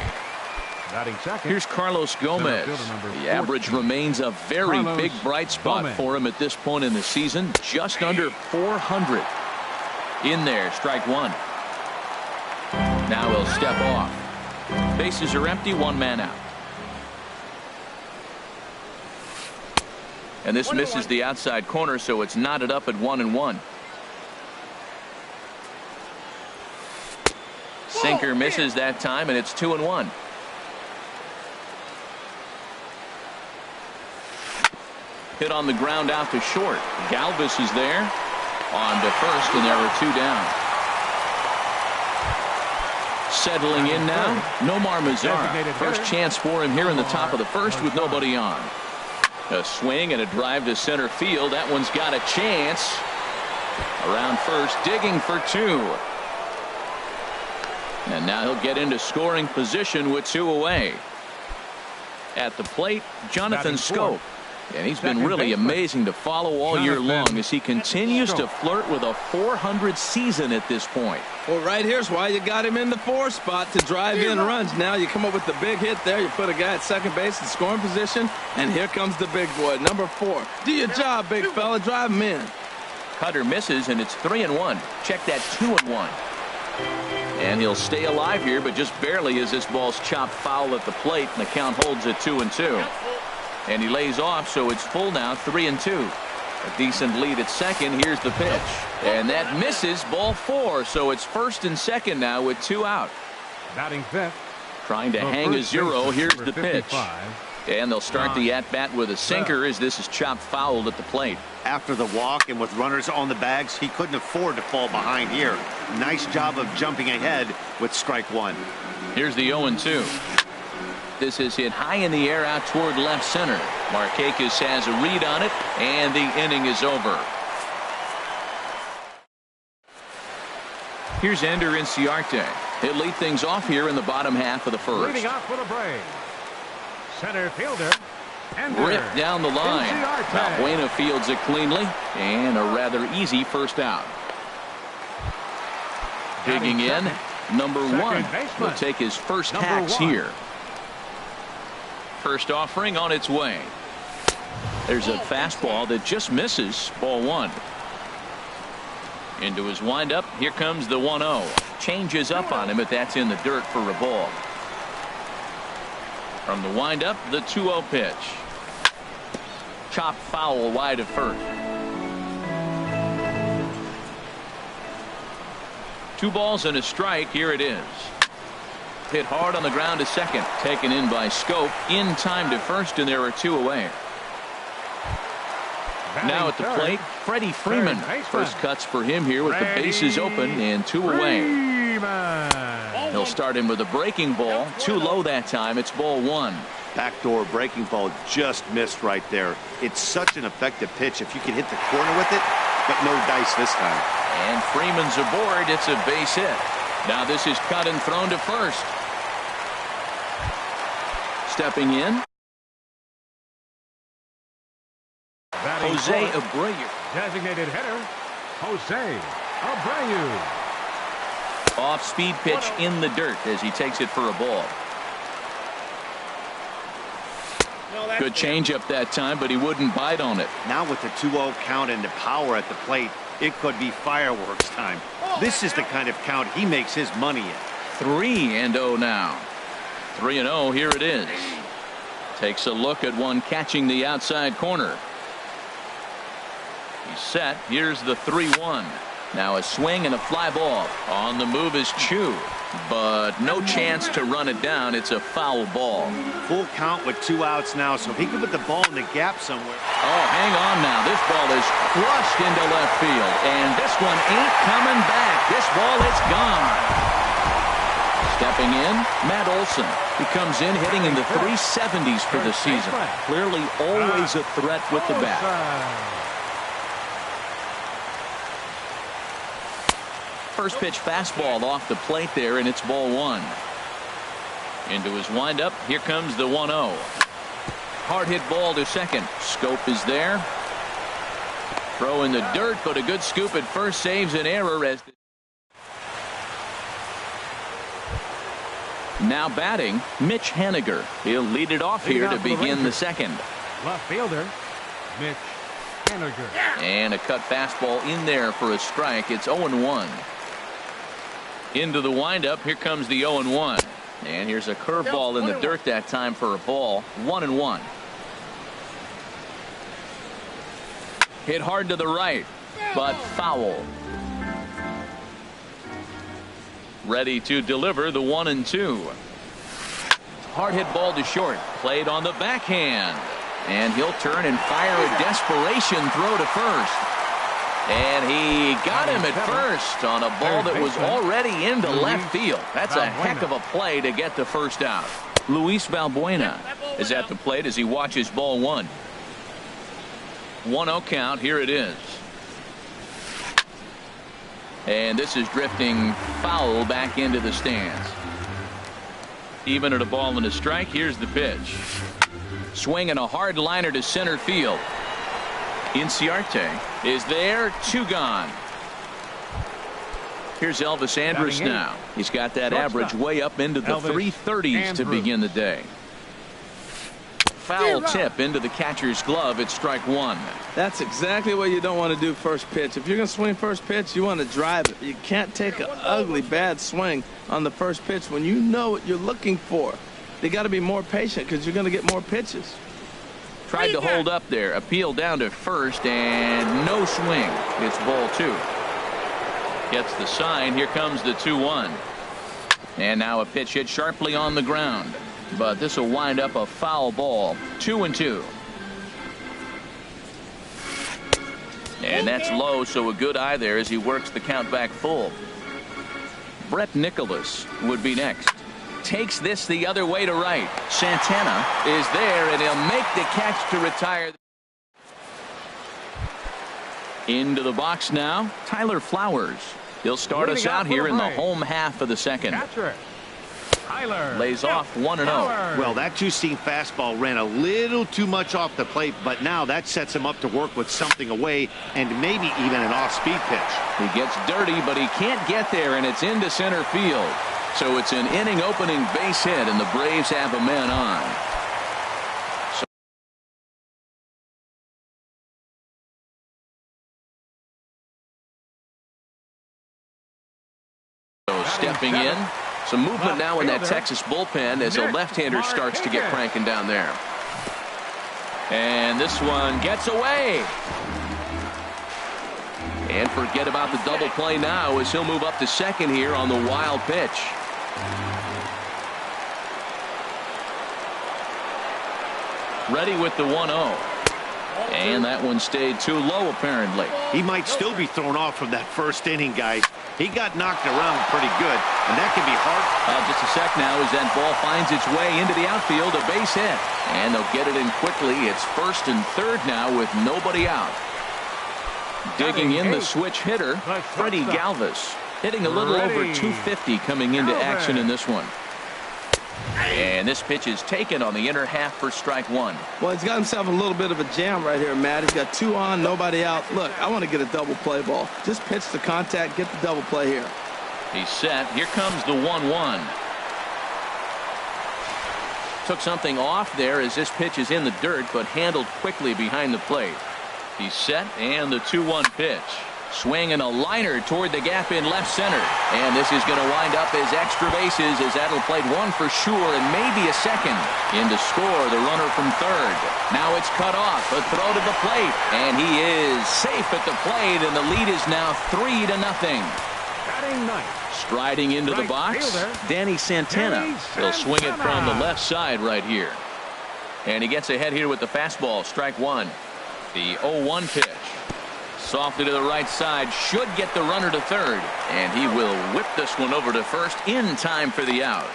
Here's Carlos Gomez. The average remains a very big bright spot for him at this point in the season. Just under 400. In there, strike one. Now he'll step off. Bases are empty, one man out. And this misses the outside corner, so it's knotted up at 1-1. Sinker misses that time, and it's 2-1. Hit on the ground out to short. Galvis is there on to first, and there are two down. Settling in now, Nomar Mazara. First chance for him here in the top of the first with nobody on. A swing and a drive to center field. That one's got a chance. Around first, digging for two. And now he'll get into scoring position with two away. At the plate, Jonathan Schoop. And he's been really amazing to follow all year long as he continues to flirt with a 400 season at this point. Well, right here's why you got him in the 4 spot to drive in runs. Now you come up with the big hit there. You put a guy at second base in scoring position, and here comes the big boy, number 4. Do your job, big fella. Drive him in. Cutter misses, and it's 3-1. Check that 2-1. And he'll stay alive here, but just barely as this ball's chopped foul at the plate, and the count holds at 2-2. And he lays off, so it's full now, 3-2. A decent lead at second. Here's the pitch. And that misses, ball 4. So it's first and second now with 2 out. Batting fifth. Trying to hang a 0. Here's the pitch. And they'll start the at-bat with a sinker as this is chopped fouled at the plate. After the walk and with runners on the bags, he couldn't afford to fall behind here. Nice job of jumping ahead with strike one. Here's the 0-2. This is hit high in the air out toward left center. Markakis has a read on it, and the inning is over. Here's Ender Inciarte. He'll lead things off here in the bottom half of the first. Leading off for the Braves, center fielder. Ripped down the line. Valbuena fields it cleanly, and a rather easy first out. Digging in, number 1 will take his first hacks here. First offering on its way. There's a fastball that just misses, ball 1. Into his windup, here comes the 1-0. Changes up on him, but that's in the dirt for a ball. From the windup, the 2-0 pitch. Chopped foul wide of first. 2 balls and a strike. Here it is. Hit hard on the ground to second. Taken in by Schoop. In time to first, and there are 2 away. Now at the plate, Freddie Freeman. First cuts for him here with the bases open and 2 away. He'll start him with a breaking ball. Too low that time. It's ball 1. Backdoor breaking ball just missed right there. It's such an effective pitch if you can hit the corner with it, but no dice this time. And Freeman's aboard. It's a base hit. Now this is cut and thrown to first. Stepping in, Jose Abreu. Designated hitter, Jose Abreu. Off-speed pitch in the dirt as he takes it for a ball. Good changeup that time, but he wouldn't bite on it. Now with the 2-0 count and the power at the plate, it could be fireworks time. This is the kind of count he makes his money in. 3-0 now. 3-0, here it is. Takes a look at one catching the outside corner. He's set. Here's the 3-1. Now a swing and a fly ball. On the move is Chu, but no chance to run it down. It's a foul ball. Full count with 2 outs now, so if he can put the ball in the gap somewhere. Oh, hang on now. This ball is crushed into left field, and this one ain't coming back. This ball is gone. Stepping in, Matt Olson. He comes in hitting in the 370s for the season. Clearly always a threat with the bat. First pitch fastball off the plate there, and it's ball 1. Into his windup. Here comes the 1-0. Hard hit ball to second. Scope is there. Throw in the dirt, but a good scoop at first saves an error. As now batting, Mitch Haniger. He'll lead it off here to begin the second. Left fielder, Mitch Haniger. And a cut fastball in there for a strike. It's 0-1. Into the windup. Here comes the 0-1. And here's a curveball in the dirt that time for a ball. 1-1. Hit hard to the right, but foul. Ready to deliver the 1-2. Hard hit ball to short. Played on the backhand. And he'll turn and fire a desperation throw to first. And he got him at first on a ball that was already into left field. That's a heck of a play to get the first out. Luis Valbuena is at the plate as he watches ball 1. 1-0 count. Here it is. And this is drifting foul back into the stands. Even at a ball and a strike. Here's the pitch. Swinging a hard liner to center field. Inciarte is there. 2 gone. Here's Elvis Andrus now. He's got that average way up into the 330s to begin the day. Foul tip into the catcher's glove. It's strike 1. That's exactly what you don't want to do first pitch. If you're going to swing first pitch, you want to drive it. You can't take an ugly, bad swing on the first pitch when you know what you're looking for. You got to be more patient because you're going to get more pitches. Tried to hold up there. Appeal down to first, and no swing. It's ball 2. Gets the sign. Here comes the 2-1. And now a pitch hit sharply on the ground. But this will wind up a foul ball. 2-2. And that's low, so a good eye there as he works the count back full. Brett Nicholas would be next. Takes this the other way to right. Santana is there, and he'll make the catch to retire. Into the box now, Tyler Flowers. He'll start us out here in the home half of the second. Tyler lays off 1-0. Well, that 2-seam fastball ran a little too much off the plate, but now that sets him up to work with something away and maybe even an off-speed pitch. He gets dirty, but he can't get there, and it's into center field. So it's an inning opening base hit, and the Braves have a man on. So stepping in. Some movement now in that Texas bullpen as a left-hander starts to get cranking down there. And this one gets away. And forget about the double play now as he'll move up to second here on the wild pitch. Ready with the 1-0. And that one stayed too low, apparently. He might still be thrown off from that first inning, guys. He got knocked around pretty good, and that can be hard. Just a sec now as that ball finds its way into the outfield, a base hit. And they'll get it in quickly. It's first and third now with nobody out. Digging in the switch hitter, Freddie Galvis, hitting a little over 250 coming into action in this one. And this pitch is taken on the inner half for strike 1. Well, he's got himself a little bit of a jam right here, Matt. He's got 2 on, nobody out. Look, I want to get a double play ball. Just pitch the contact, get the double play here. He's set. Here comes the 1-1. Took something off there as this pitch is in the dirt, but handled quickly behind the plate. He's set, and the 2-1 pitch. Swing and a liner toward the gap in left center. And this is going to wind up as extra bases as that'll play one for sure and maybe a second. In to score the runner from third. Now it's cut off. A throw to the plate. And he is safe at the plate, and the lead is now 3-0. Striding into the box, Danny Santana. He'll swing it from the left side right here. And he gets ahead here with the fastball. Strike one. The 0-1 pitch. Softly to the right side, should get the runner to third, and he will whip this one over to first in time for the out.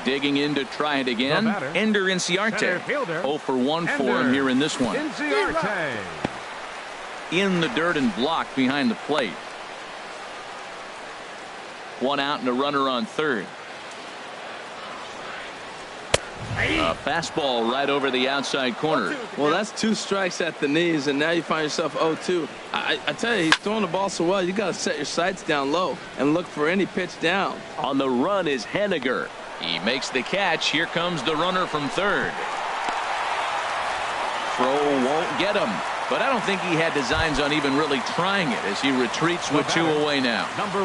Digging in to try it again, Ender Inciarte. 0 for 1 for him here in this one. In the dirt and blocked behind the plate. One out and a runner on third. A fastball right over the outside corner. Well, that's 2 strikes at the knees, and now you find yourself 0-2. I tell you, he's throwing the ball so well, you got to set your sights down low and look for any pitch down. On the run is Henniger. He makes the catch. Here comes the runner from third. Throw won't get him, but I don't think he had designs on even really trying it as he retreats with 2 away now. Number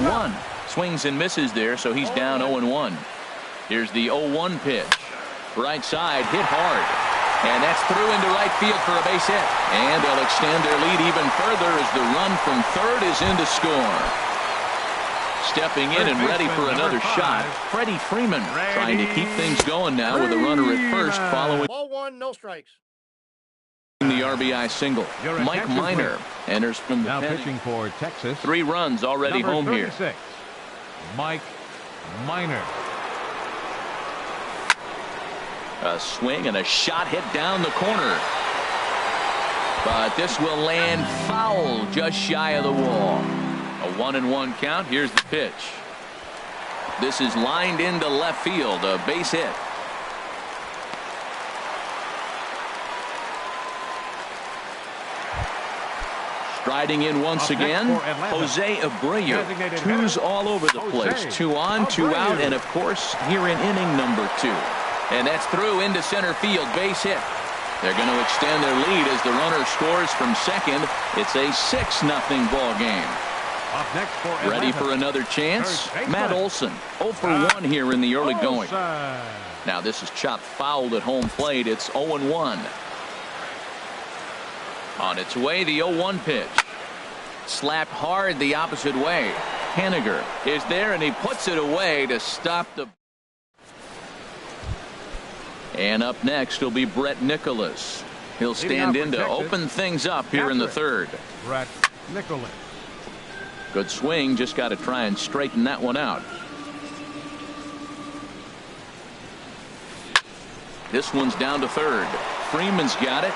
one. Swings and misses there, so he's down 0-1. Here's the 0-1 pitch. Right side, hit hard. And that's through into right field for a base hit. And they'll extend their lead even further as the run from third is in to score. Stepping in and ready for another shot, Freddie Freeman trying to keep things going now with a runner at first following. Ball 1, no strikes. The RBI single. Mike Minor enters from the now pen. pitching for Texas. 3 runs already home here. Mike Minor. A swing and a shot hit down the corner. But this will land foul just shy of the wall. A 1-1 count. Here's the pitch. This is lined into left field. A base hit. Striding in once again, Jose Abreu. 2s all over the place. 2 on, 2 out, and of course here in inning number 2. And that's through into center field, base hit. They're going to extend their lead as the runner scores from second. It's a 6-0 ball game. Up next for Atlanta. Ready for another chance? Matt Olson, 0 for 1 here in the early going. Now this is chopped fouled at home plate. It's 0-1. On its way, the 0-1 pitch. Slapped hard the opposite way. Henniger is there, and he puts it away to stop the. And up next will be Brett Nicholas. He'll stand in to open things up here in the third. Brett Nicholas. Good swing, just got to try and straighten that one out. This one's down to third. Freeman's got it.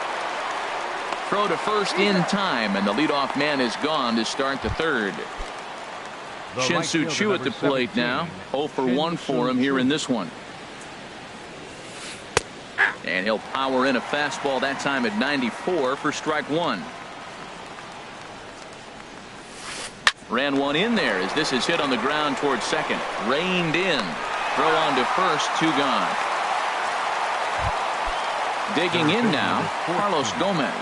Throw to first in time, and the leadoff man is gone to start the third. Shin-Soo Choo at the plate now. 0 for 1 for him here in this one. And he'll power in a fastball that time at 94 for strike 1. Ran one in there as this is hit on the ground towards second. Reined in. Throw on to first, 2 gone. Digging in now, Carlos Gomez.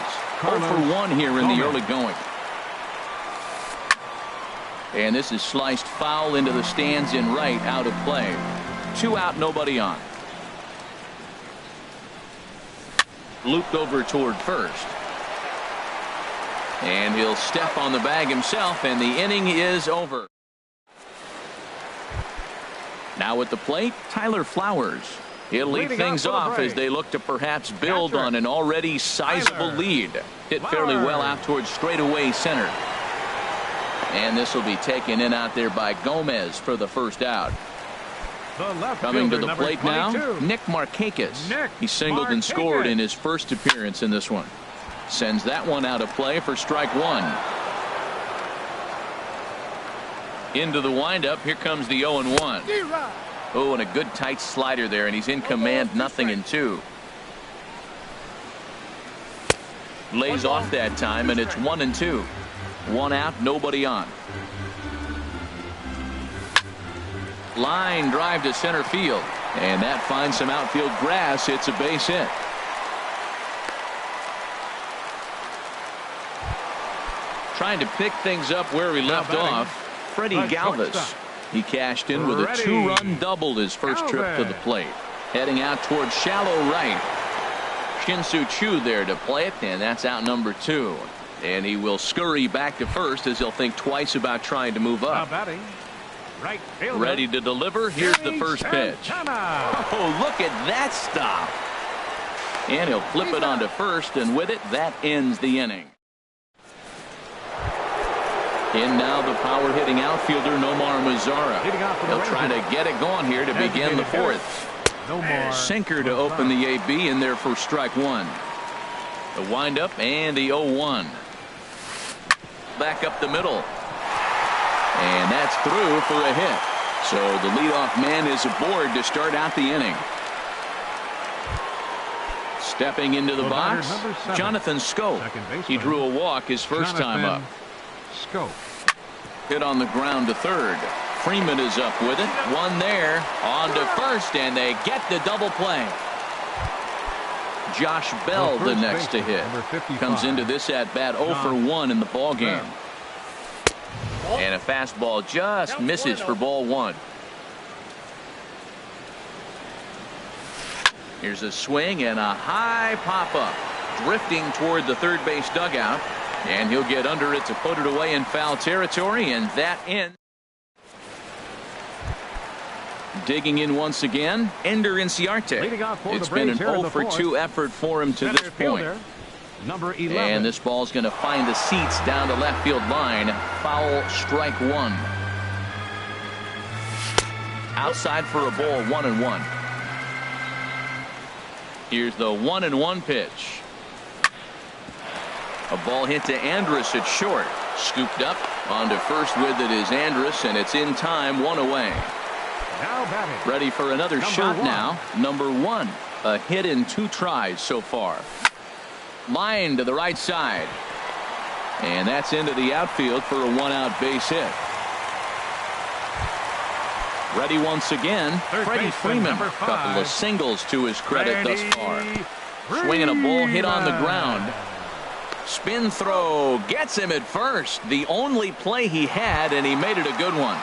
0 for 1 here in the early going. And this is sliced foul into the stands in right, out of play. 2 out, nobody on. Looped over toward first. And he'll step on the bag himself, and the inning is over. Now at the plate, Tyler Flowers. He'll lead things off as they look to perhaps build on an already sizable lead. Hit fairly well out towards straightaway center. And this will be taken in out there by Gomez for the first out. Coming to the plate now, Nick Markakis. He singled and scored in his first appearance in this one. Sends that one out of play for strike 1. Into the windup, here comes the 0-1. Oh, and a good tight slider there, and he's in command, 0-2. Lays off that time, and it's 1-2. 1 out, nobody on. Line drive to center field, and that finds some outfield grass. It's a base hit. Trying to pick things up where he left off, Freddie Galvis. He cashed in with a 2-run double his first trip to the plate. Heading out towards shallow right. Shin-Soo Choo there to play it, and that's out number 2. And he will scurry back to first as he'll think twice about trying to move up. Right fielder. Ready to deliver. Here's the first pitch. Oh, look at that stop. And he'll flip it onto first, and with it, that ends the inning. In now the power-hitting outfielder, Nomar Mazara. He'll try to get it going here to begin the fourth. Sinker to open the AB in there for strike 1. The windup and the 0-1. Back up the middle. And that's through for a hit. So the leadoff man is aboard to start out the inning. Stepping into the box, Jonathan Scope. He drew a walk his first time up. Hit on the ground to third. Freeman is up with it. One there. On to first, and they get the double play. Josh Bell the next to hit. Comes into this at bat 0 for 1 in the ball game. And a fastball just misses for ball 1. Here's a swing and a high pop up. Drifting toward the third base dugout. And he'll get under it to put it away in foul territory, and that ends. Digging in once again, Ender Inciarte. It's been an 0 for 2 effort for him to this point. Number 11. And this ball's going to find the seats down the left field line. Foul, strike 1. Outside for a ball, 1-1. Here's the 1-1 pitch. A ball hit to Andrus at short. Scooped up. On to first with it is Andrus, and it's in time, 1 away. Ready for another shot now. Number 1. A hit in 2 tries so far. Line to the right side. And that's into the outfield for a 1-out base hit. Ready once again. Freddie Freeman. Couple of singles to his credit thus far. Swinging a ball hit on the ground. Spin throw gets him at first. The only play he had, and he made it a good one.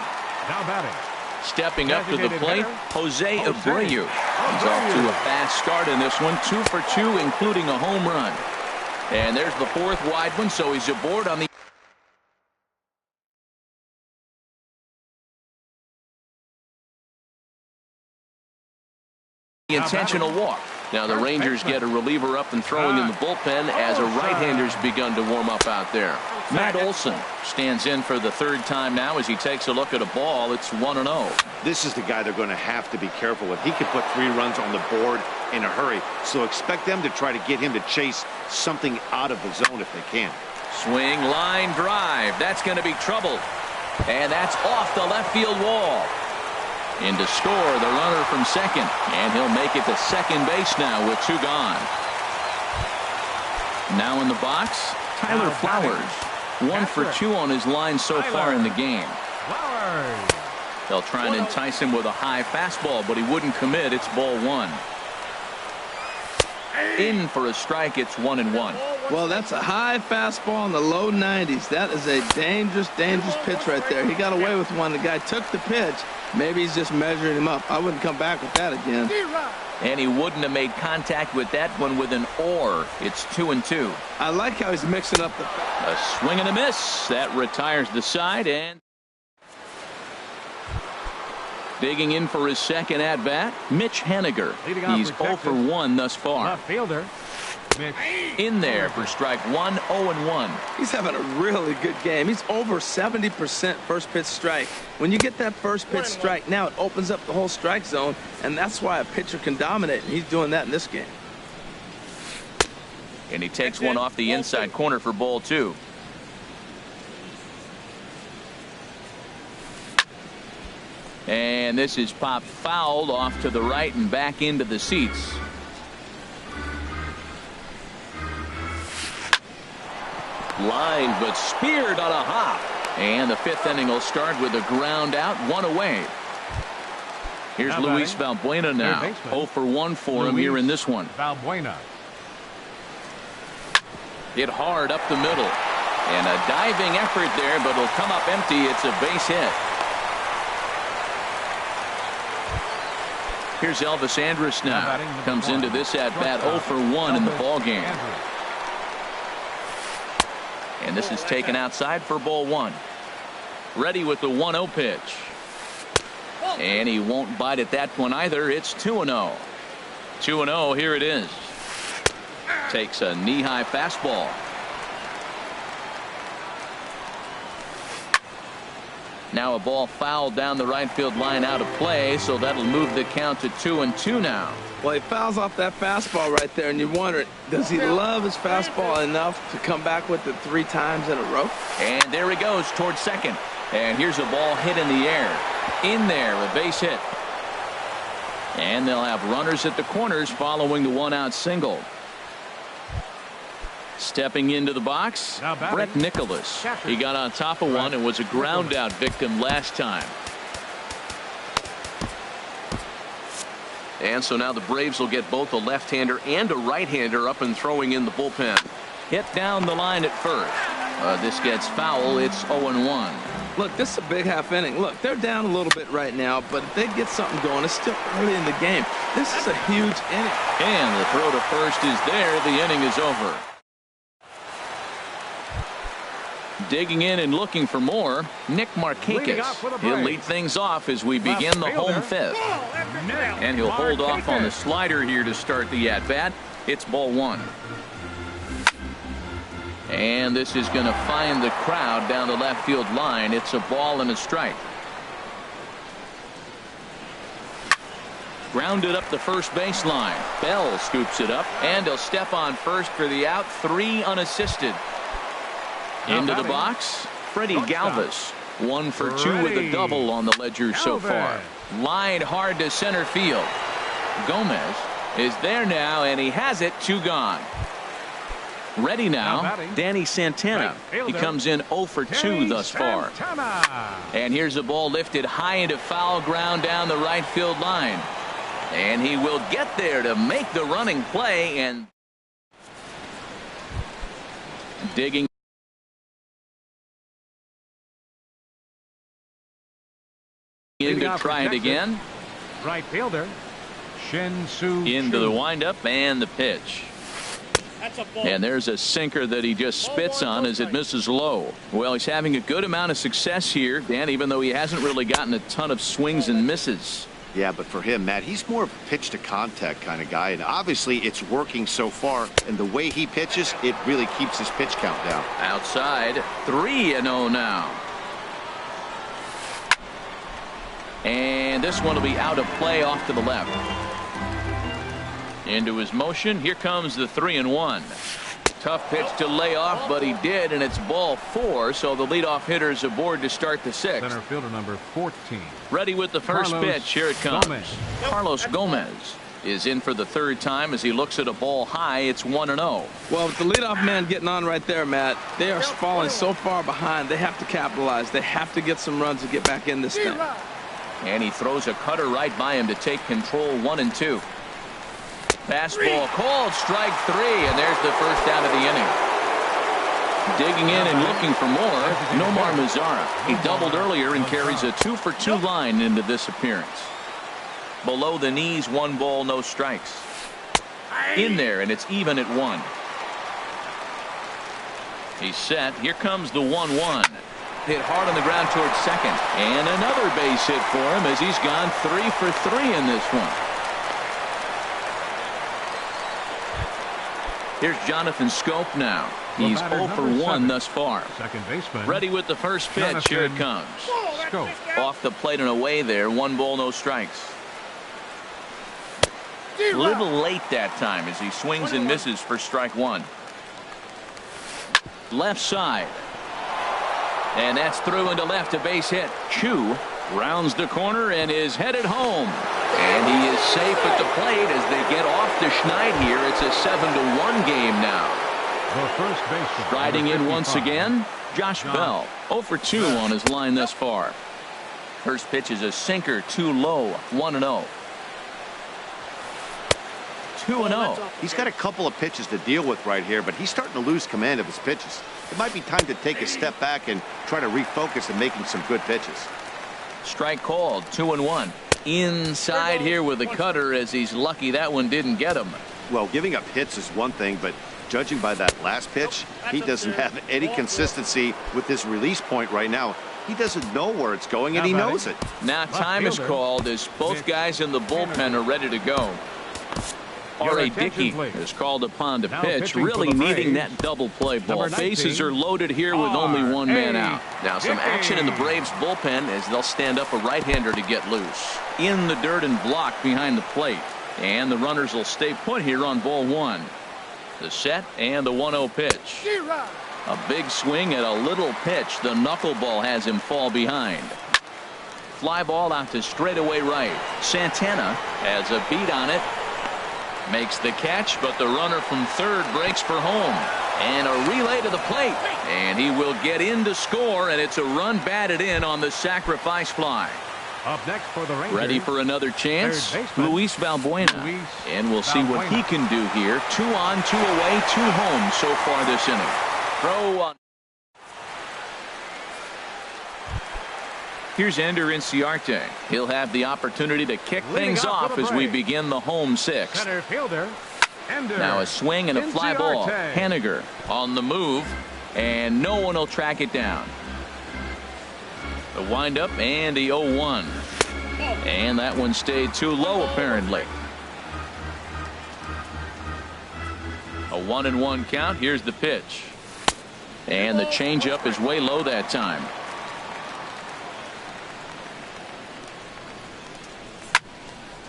Now batting. Stepping up to the plate, Jose Abreu. He's off to a fast start in this one. 2 for 2, including a home run. And there's the 4th wide one, so he's aboard on the intentional walk. Now the Rangers get a reliever up and throwing in the bullpen as a right-hander's begun to warm up out there. Matt Olson stands in for the 3rd time now as he takes a look at a ball. It's 1-0. This is the guy they're going to have to be careful with. He can put 3 runs on the board in a hurry, so expect them to try to get him to chase something out of the zone if they can. Swing, line drive. That's going to be trouble. And that's off the left field wall. In to score the runner from second, and he'll make it to second base now with 2 gone. Now in the box, Tyler Flowers. 1 for 2 on his line so far in the game. They'll try and entice him with a high fastball, but he wouldn't commit. It's ball 1. In for a strike. It's 1-1. Well, that's a high fastball in the low 90s. That is a dangerous pitch right there. He got away with one. The guy took the pitch. Maybe he's just measuring him up. I wouldn't come back with that again. And he wouldn't have made contact with that one with an or. It's 2-2. I like how he's mixing up the. A swing and a miss. That retires the side, and digging in for his second at bat, Mitch Haniger. He's 0 for 1 thus far. Left fielder. In there for strike 1, 0-1. He's having a really good game. He's over 70% first pitch strike. When you get that first pitch strike, now it opens up the whole strike zone, and that's why a pitcher can dominate, and he's doing that in this game. And he takes one off the inside corner for ball 2. And this is popped fouled off to the right and back into the seats. Line, but speared on a hop. And the 5th inning will start with a ground out, 1 away. Here's Luis Valbuena now. 0 for 1 for him here in this one. Valbuena. Hit hard up the middle. And a diving effort there, but it'll come up empty. It's a base hit. Here's Elvis Andrus now. Comes into this at bat 0 for 1 in the ball game. And this is taken outside for ball 1. Ready with the 1-0 pitch. And he won't bite at that one either. It's 2-0. 2-0, here it is. Takes a knee-high fastball. Now a ball fouled down the right field line out of play, so that'll move the count to 2-2 now. Well, he fouls off that fastball right there, and you wonder, does he love his fastball enough to come back with it 3 times in a row? And there he goes towards second. And here's a ball hit in the air. In there, a base hit. And they'll have runners at the corners following the 1-out single. Stepping into the box, Brett Nicholas. He got on top of one and was a ground out victim last time. And so now the Braves will get both a left-hander and a right-hander up and throwing in the bullpen. Hit down the line at first. This gets foul. It's 0-1. Look, this is a big half inning. Look, they're down a little bit right now, but if they get something going, it's still early in the game. This is a huge inning. And the throw to first is there. The inning is over. Digging in and looking for more, Nick Markakis. He'll lead things off as we begin the home fifth. And he'll hold off on the slider here to start the at-bat. It's ball 1. And this is going to find the crowd down the left field line. It's a ball and a strike. Grounded up the first baseline. Bell scoops it up, and he'll step on first for the out. 3 unassisted. Into the box, Freddie Galvis. 1 for 2 with a double on the ledger so far. Lined hard to center field. Gomez is there now, and he has it. 2 gone. Ready now, Danny Santana. He comes in 0 for 2 thus far. And here's a ball lifted high into foul ground down the right field line. And he will get there to make the running play. And digging in to try it again. Right fielder, Shin-Soo into the Choo. windup and the pitch. And there's a sinker that he just spits on as it misses low. Well, he's having a good amount of success here, Dan, even though he hasn't really gotten a ton of swings and misses. Yeah, but for him, Matt, he's more of a pitch to contact kind of guy, and obviously it's working so far, and the way he pitches, it really keeps his pitch count down. Outside, 3-0 now. And this one will be out of play off to the left. Into his motion. Here comes the 3-1. Tough pitch to lay off, but he did, and it's ball 4. So the leadoff hitter is aboard to start the 6th. Center fielder number 14. Ready with the first Carlos pitch. Here it comes. Gomez. Carlos Gomez is in for the 3rd time as he looks at a ball high. It's 1-0. Well, with the leadoff man getting on right there, Matt, they are falling so far behind. They have to capitalize. They have to get some runs to get back in this thing. And he throws a cutter right by him to take control. 1-2. Fastball called, strike 3, and there's the first out of the inning. Digging in and looking for more, Nomar Mazara. He doubled earlier and carries a 2 for 2 line into this appearance. Below the knees, 1 ball, no strikes. In there, and it's even at 1. He's set. Here comes the 1-1. Hit hard on the ground towards second. And another base hit for him as he's gone 3 for 3 in this one. Here's Jonathan Scope now. He's 0 for 1 thus far. Second baseman. Ready with the first pitch. Here it comes. Scope. Off the plate and away there. 1 ball, no strikes. A little late that time as he swings and misses for strike 1. Left side. And that's through into left, a base hit. Choo rounds the corner and is headed home. And he is safe at the plate as they get off to Schneid here. It's a 7-1 game now. The first baseman. Striding in once 55. again, Josh Bell. 0 for 2 on his line thus far. First pitch is a sinker, too low. 1-0. 2-0. He's got a couple of pitches to deal with right here, but he's starting to lose command of his pitches. It might be time to take a step back and try to refocus on making some good pitches. Strike called, 2-1. Inside here with the cutter, as he's lucky that one didn't get him. Well, giving up hits is one thing, but judging by that last pitch, he doesn't have any consistency with his release point right now. He doesn't know where it's going, and he knows it. Now time is called as both guys in the bullpen are ready to go. R.A. Dickey is called upon to pitch, really needing that double play ball. Bases are loaded here with only one man out. Now some action in the Braves bullpen as they'll stand up a right-hander to get loose. In the dirt and block behind the plate. And the runners will stay put here on ball one. The set and the 1-0 pitch. A big swing at a little pitch. The knuckleball has him fall behind. Fly ball out to straightaway right. Santana has a beat on it. Makes the catch, but the runner from third breaks for home. And a relay to the plate. And he will get in to score, and it's a run batted in on the sacrifice fly. Up next for the Rangers. Ready for another chance? Luis Valbuena. And we'll see what he can do here. 2 on, 2 away, 2 home so far this inning. Throw on. Here's Ender Inciarte. He'll have the opportunity to kick things off as we begin the home sixth. Center fielder, Ender. Now a swing and a fly ball. Haniger on the move, and no one will track it down. The windup and the 0-1. And that one stayed too low apparently. A 1-1 count. Here's the pitch. And the changeup is way low that time.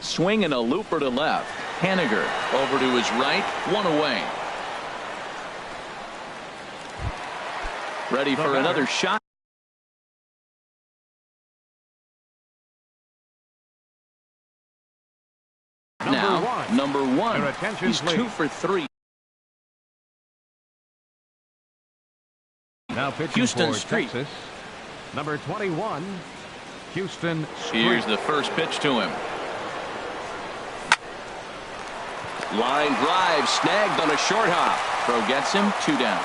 Swing and a looper to left. Haniger over to his right. 1 away. Ready for another shot. Number one. He's 2 for 3. Now pitching Houston for Street. Texas, number 21, Houston Street. Here's the first pitch to him. Line drive snagged on a short hop. Throw gets him. 2 down.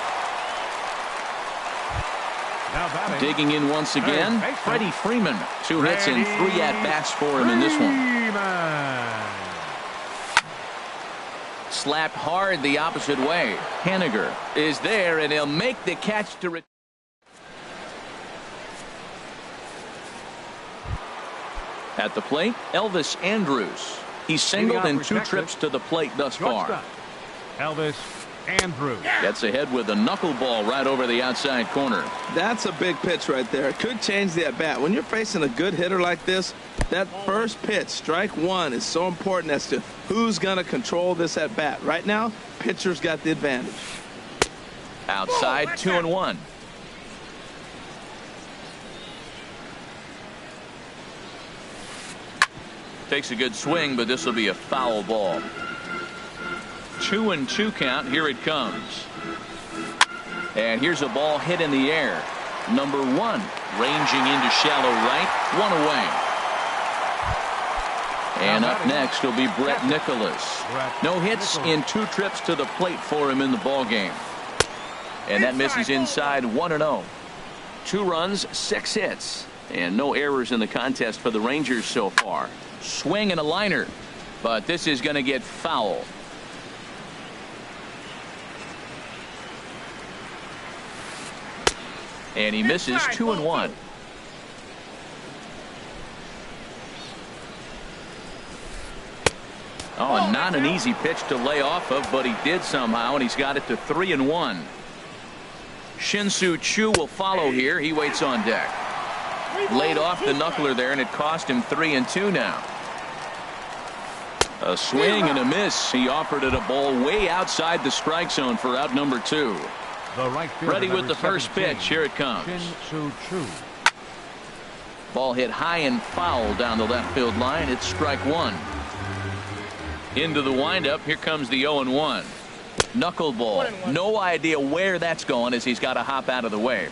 Now batting. Digging in once again, Freddie Freeman. 2 hits and 3 at-bats for him in this one. Slapped hard the opposite way. Haniger is there, and he'll make the catch to at the plate. Elvis Andrus. He's singled in 2 trips to the plate thus far. Elvis Andrus gets ahead with a knuckleball right over the outside corner. That's a big pitch right there. It could change the at-bat. When you're facing a good hitter like this, that first pitch, strike 1, is so important as to who's going to control this at-bat. Right now, pitcher's got the advantage. Outside, 2-1. Takes a good swing, but this will be a foul ball. 2-2 count. Here it comes. And here's a ball hit in the air. Number 1 ranging into shallow right. 1 away. And up next will be Brett Nicholas. No hits in 2 trips to the plate for him in the ball game. And that misses inside. 1-0. 2 runs, 6 hits, and no errors in the contest for the Rangers so far. Swing and a liner, but this is going to get foul. And he misses. 2-1. Oh, not an easy pitch to lay off of, but he did somehow, and he's got it to 3-1. Shin-Soo Choo will follow here. He waits on deck. Laid off the knuckler there, and it cost him 3-2 now. A swing and a miss. He offered it a ball way outside the strike zone for out number 2. Ready with the first pitch. Here it comes. Shin-Soo Choo. Ball hit high and foul down the left field line. It's strike 1. Into the windup. Here comes the 0-1. Knuckleball. No idea where that's going as he's got to hop out of the way.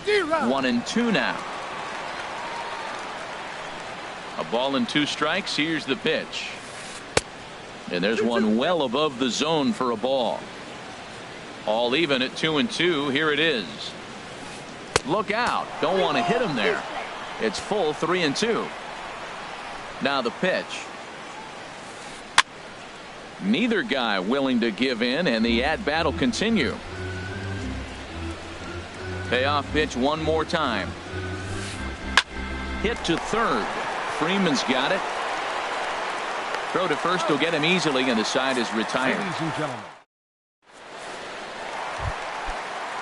1-2 now. A ball and 2 strikes. Here's the pitch. And there's one well above the zone for a ball. All even at 2-2. Here it is. Look out. Don't want to hit him there. It's full 3-2. Now the pitch. Neither guy willing to give in, and the at-bat will continue. Payoff pitch one more time. Hit to third. Freeman's got it. Throw to first will get him easily, and the side is retired. Ladies and gentlemen.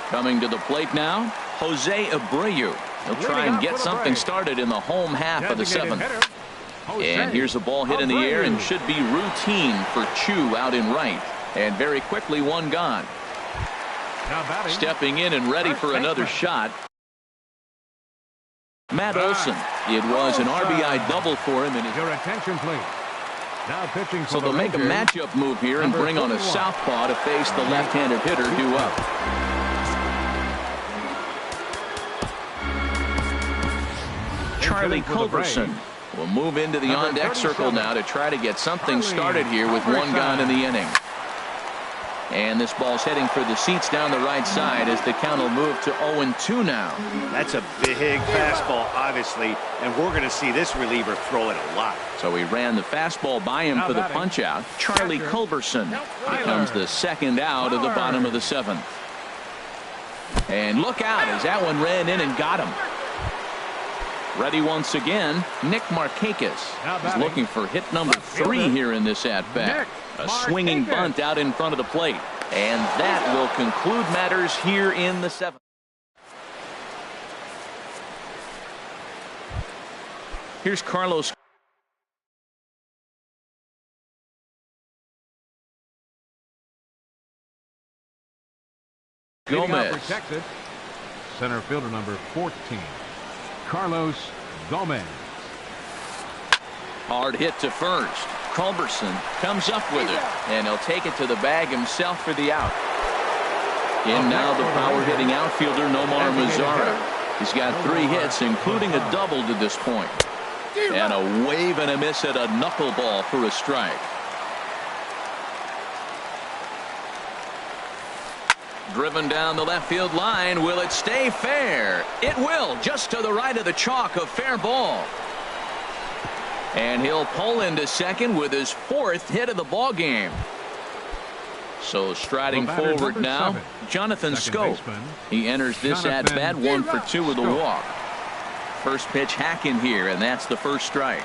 Coming to the plate now, Jose Abreu. He'll try and get something started in the home half of the 7th. And here's a ball hit in the air and should be routine for Chu out in right. And very quickly one gone. Stepping in and ready for another shot. Matt Olson. It was an RBI double for him. Your attention, please. Now pitching for so they'll make a matchup move here and bring on a southpaw to face the left-handed hitter due up. Charlie Culberson will move into the on-deck circle now to try to get something started here with one gone in the inning. And this ball's heading for the seats down the right side as the count will move to 0-2 now. That's a big fastball, obviously, and we're going to see this reliever throw it a lot. So he ran the fastball by him for the punch-out. Charlie Culberson becomes the second out of the bottom of the 7th. And look out as that one ran in and got him. Ready once again, Nick Markakis is looking for hit number 3 here in this at-bat. A swinging bunt out in front of the plate. And that will conclude matters here in the 7th. Here's Carlos Gomez. Center fielder number 14. Carlos Gomez. Hard hit to first. Culberson comes up with it, and he'll take it to the bag himself for the out. In now the power-hitting outfielder Nomar Mazara. He's got 3 hits, including a double to this point. And a wave and a miss at a knuckleball for a strike. Driven down the left field line. Will it stay fair? It will, just to the right of the chalk, a fair ball. And he'll pull into second with his 4th hit of the ball game. So striding forward now, Jonathan Scope. He enters this at bat 1 for 2 with a walk. First pitch hacking here, and that's the first strike.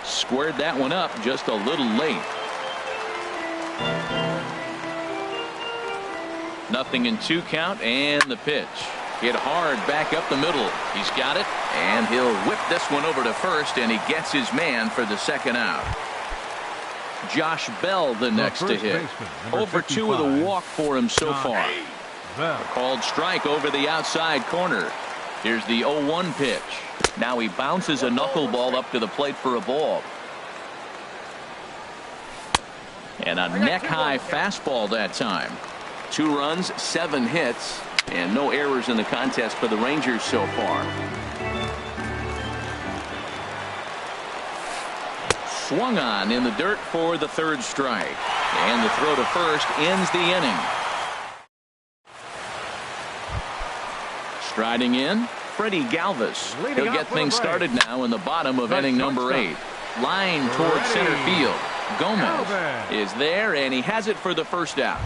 Squared that one up just a little late. 0-2 count, and the pitch. Hit hard back up the middle. He's got it, and he'll whip this one over to first, and he gets his man for the second out. Josh Bell the next to hit. 0 for 2 with a walk for him so far. A called strike over the outside corner. Here's the 0-1 pitch. Now he bounces a knuckleball up to the plate for a ball. And a neck-high fastball that time. 2 runs, 7 hits, and no errors in the contest for the Rangers so far. Swung on in the dirt for the 3rd strike. And the throw to first ends the inning. Striding in, Freddie Galvis. He'll get things started now in the bottom of inning number 8. Line towards center field. Gomez is there, and he has it for the first out.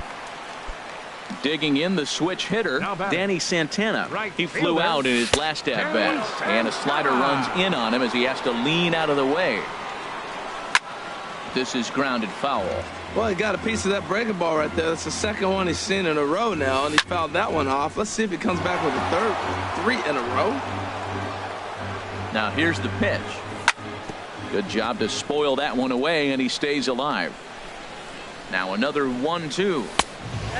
Digging in the switch hitter, Danny Santana. He flew out in his last at-bat, and a slider runs in on him as he has to lean out of the way. This is grounded foul. Well, he got a piece of that breaking ball right there. That's the second one he's seen in a row now, and he fouled that one off. Let's see if he comes back with a 3 in a row. Now here's the pitch. Good job to spoil that one away, and he stays alive. Now another 1-2.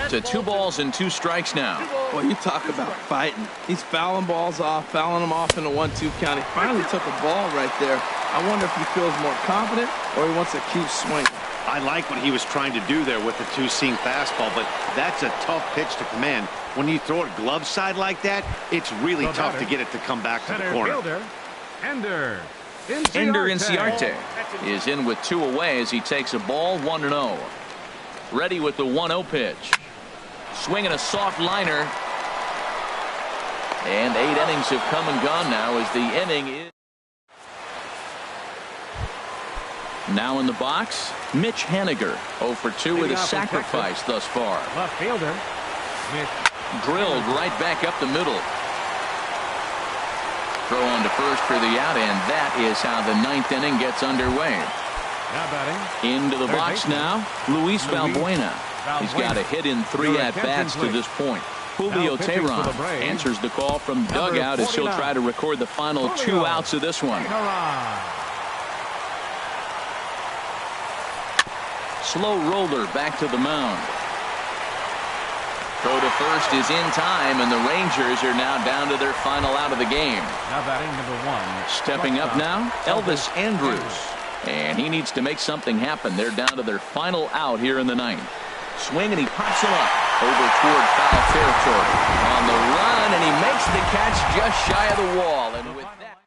To 2 balls and 2 strikes now. Well, you talk about fighting. He's fouling balls off, fouling them off in the 1-2 count. He finally took a ball right there. I wonder if he feels more confident or he wants to keep swinging. I like what he was trying to do there with the 2-seam fastball, but that's a tough pitch to command. When you throw it glove side like that, it's really tough to get it to come back to the corner. Ender Inciarte is in with 2 away as he takes a ball 1-0. Ready with the 1-0 pitch. Swinging a soft liner. And 8 innings have come and gone now as the inning is. Now in the box, Mitch Haniger, 0 for 2 with a sacrifice thus far. Left fielder. Mitch. Drilled right back up the middle. Throw on to first for the out, and that is how the 9th inning gets underway. Now batting. Into the box now, Luis Valbuena. He's got a hit in 3 at-bats to this point. Julio Teheran answers the call from dugout as he'll try to record the final 2 outs of this one. Slow roller back to the mound. Throw to first is in time, and the Rangers are now down to their final out of the game. Now batting number 1. Stepping up now, Elvis Andrus. And he needs to make something happen. They're down to their final out here in the 9th. Swing, and he pops him up over toward foul territory. On the run, and he makes the catch just shy of the wall. And with that...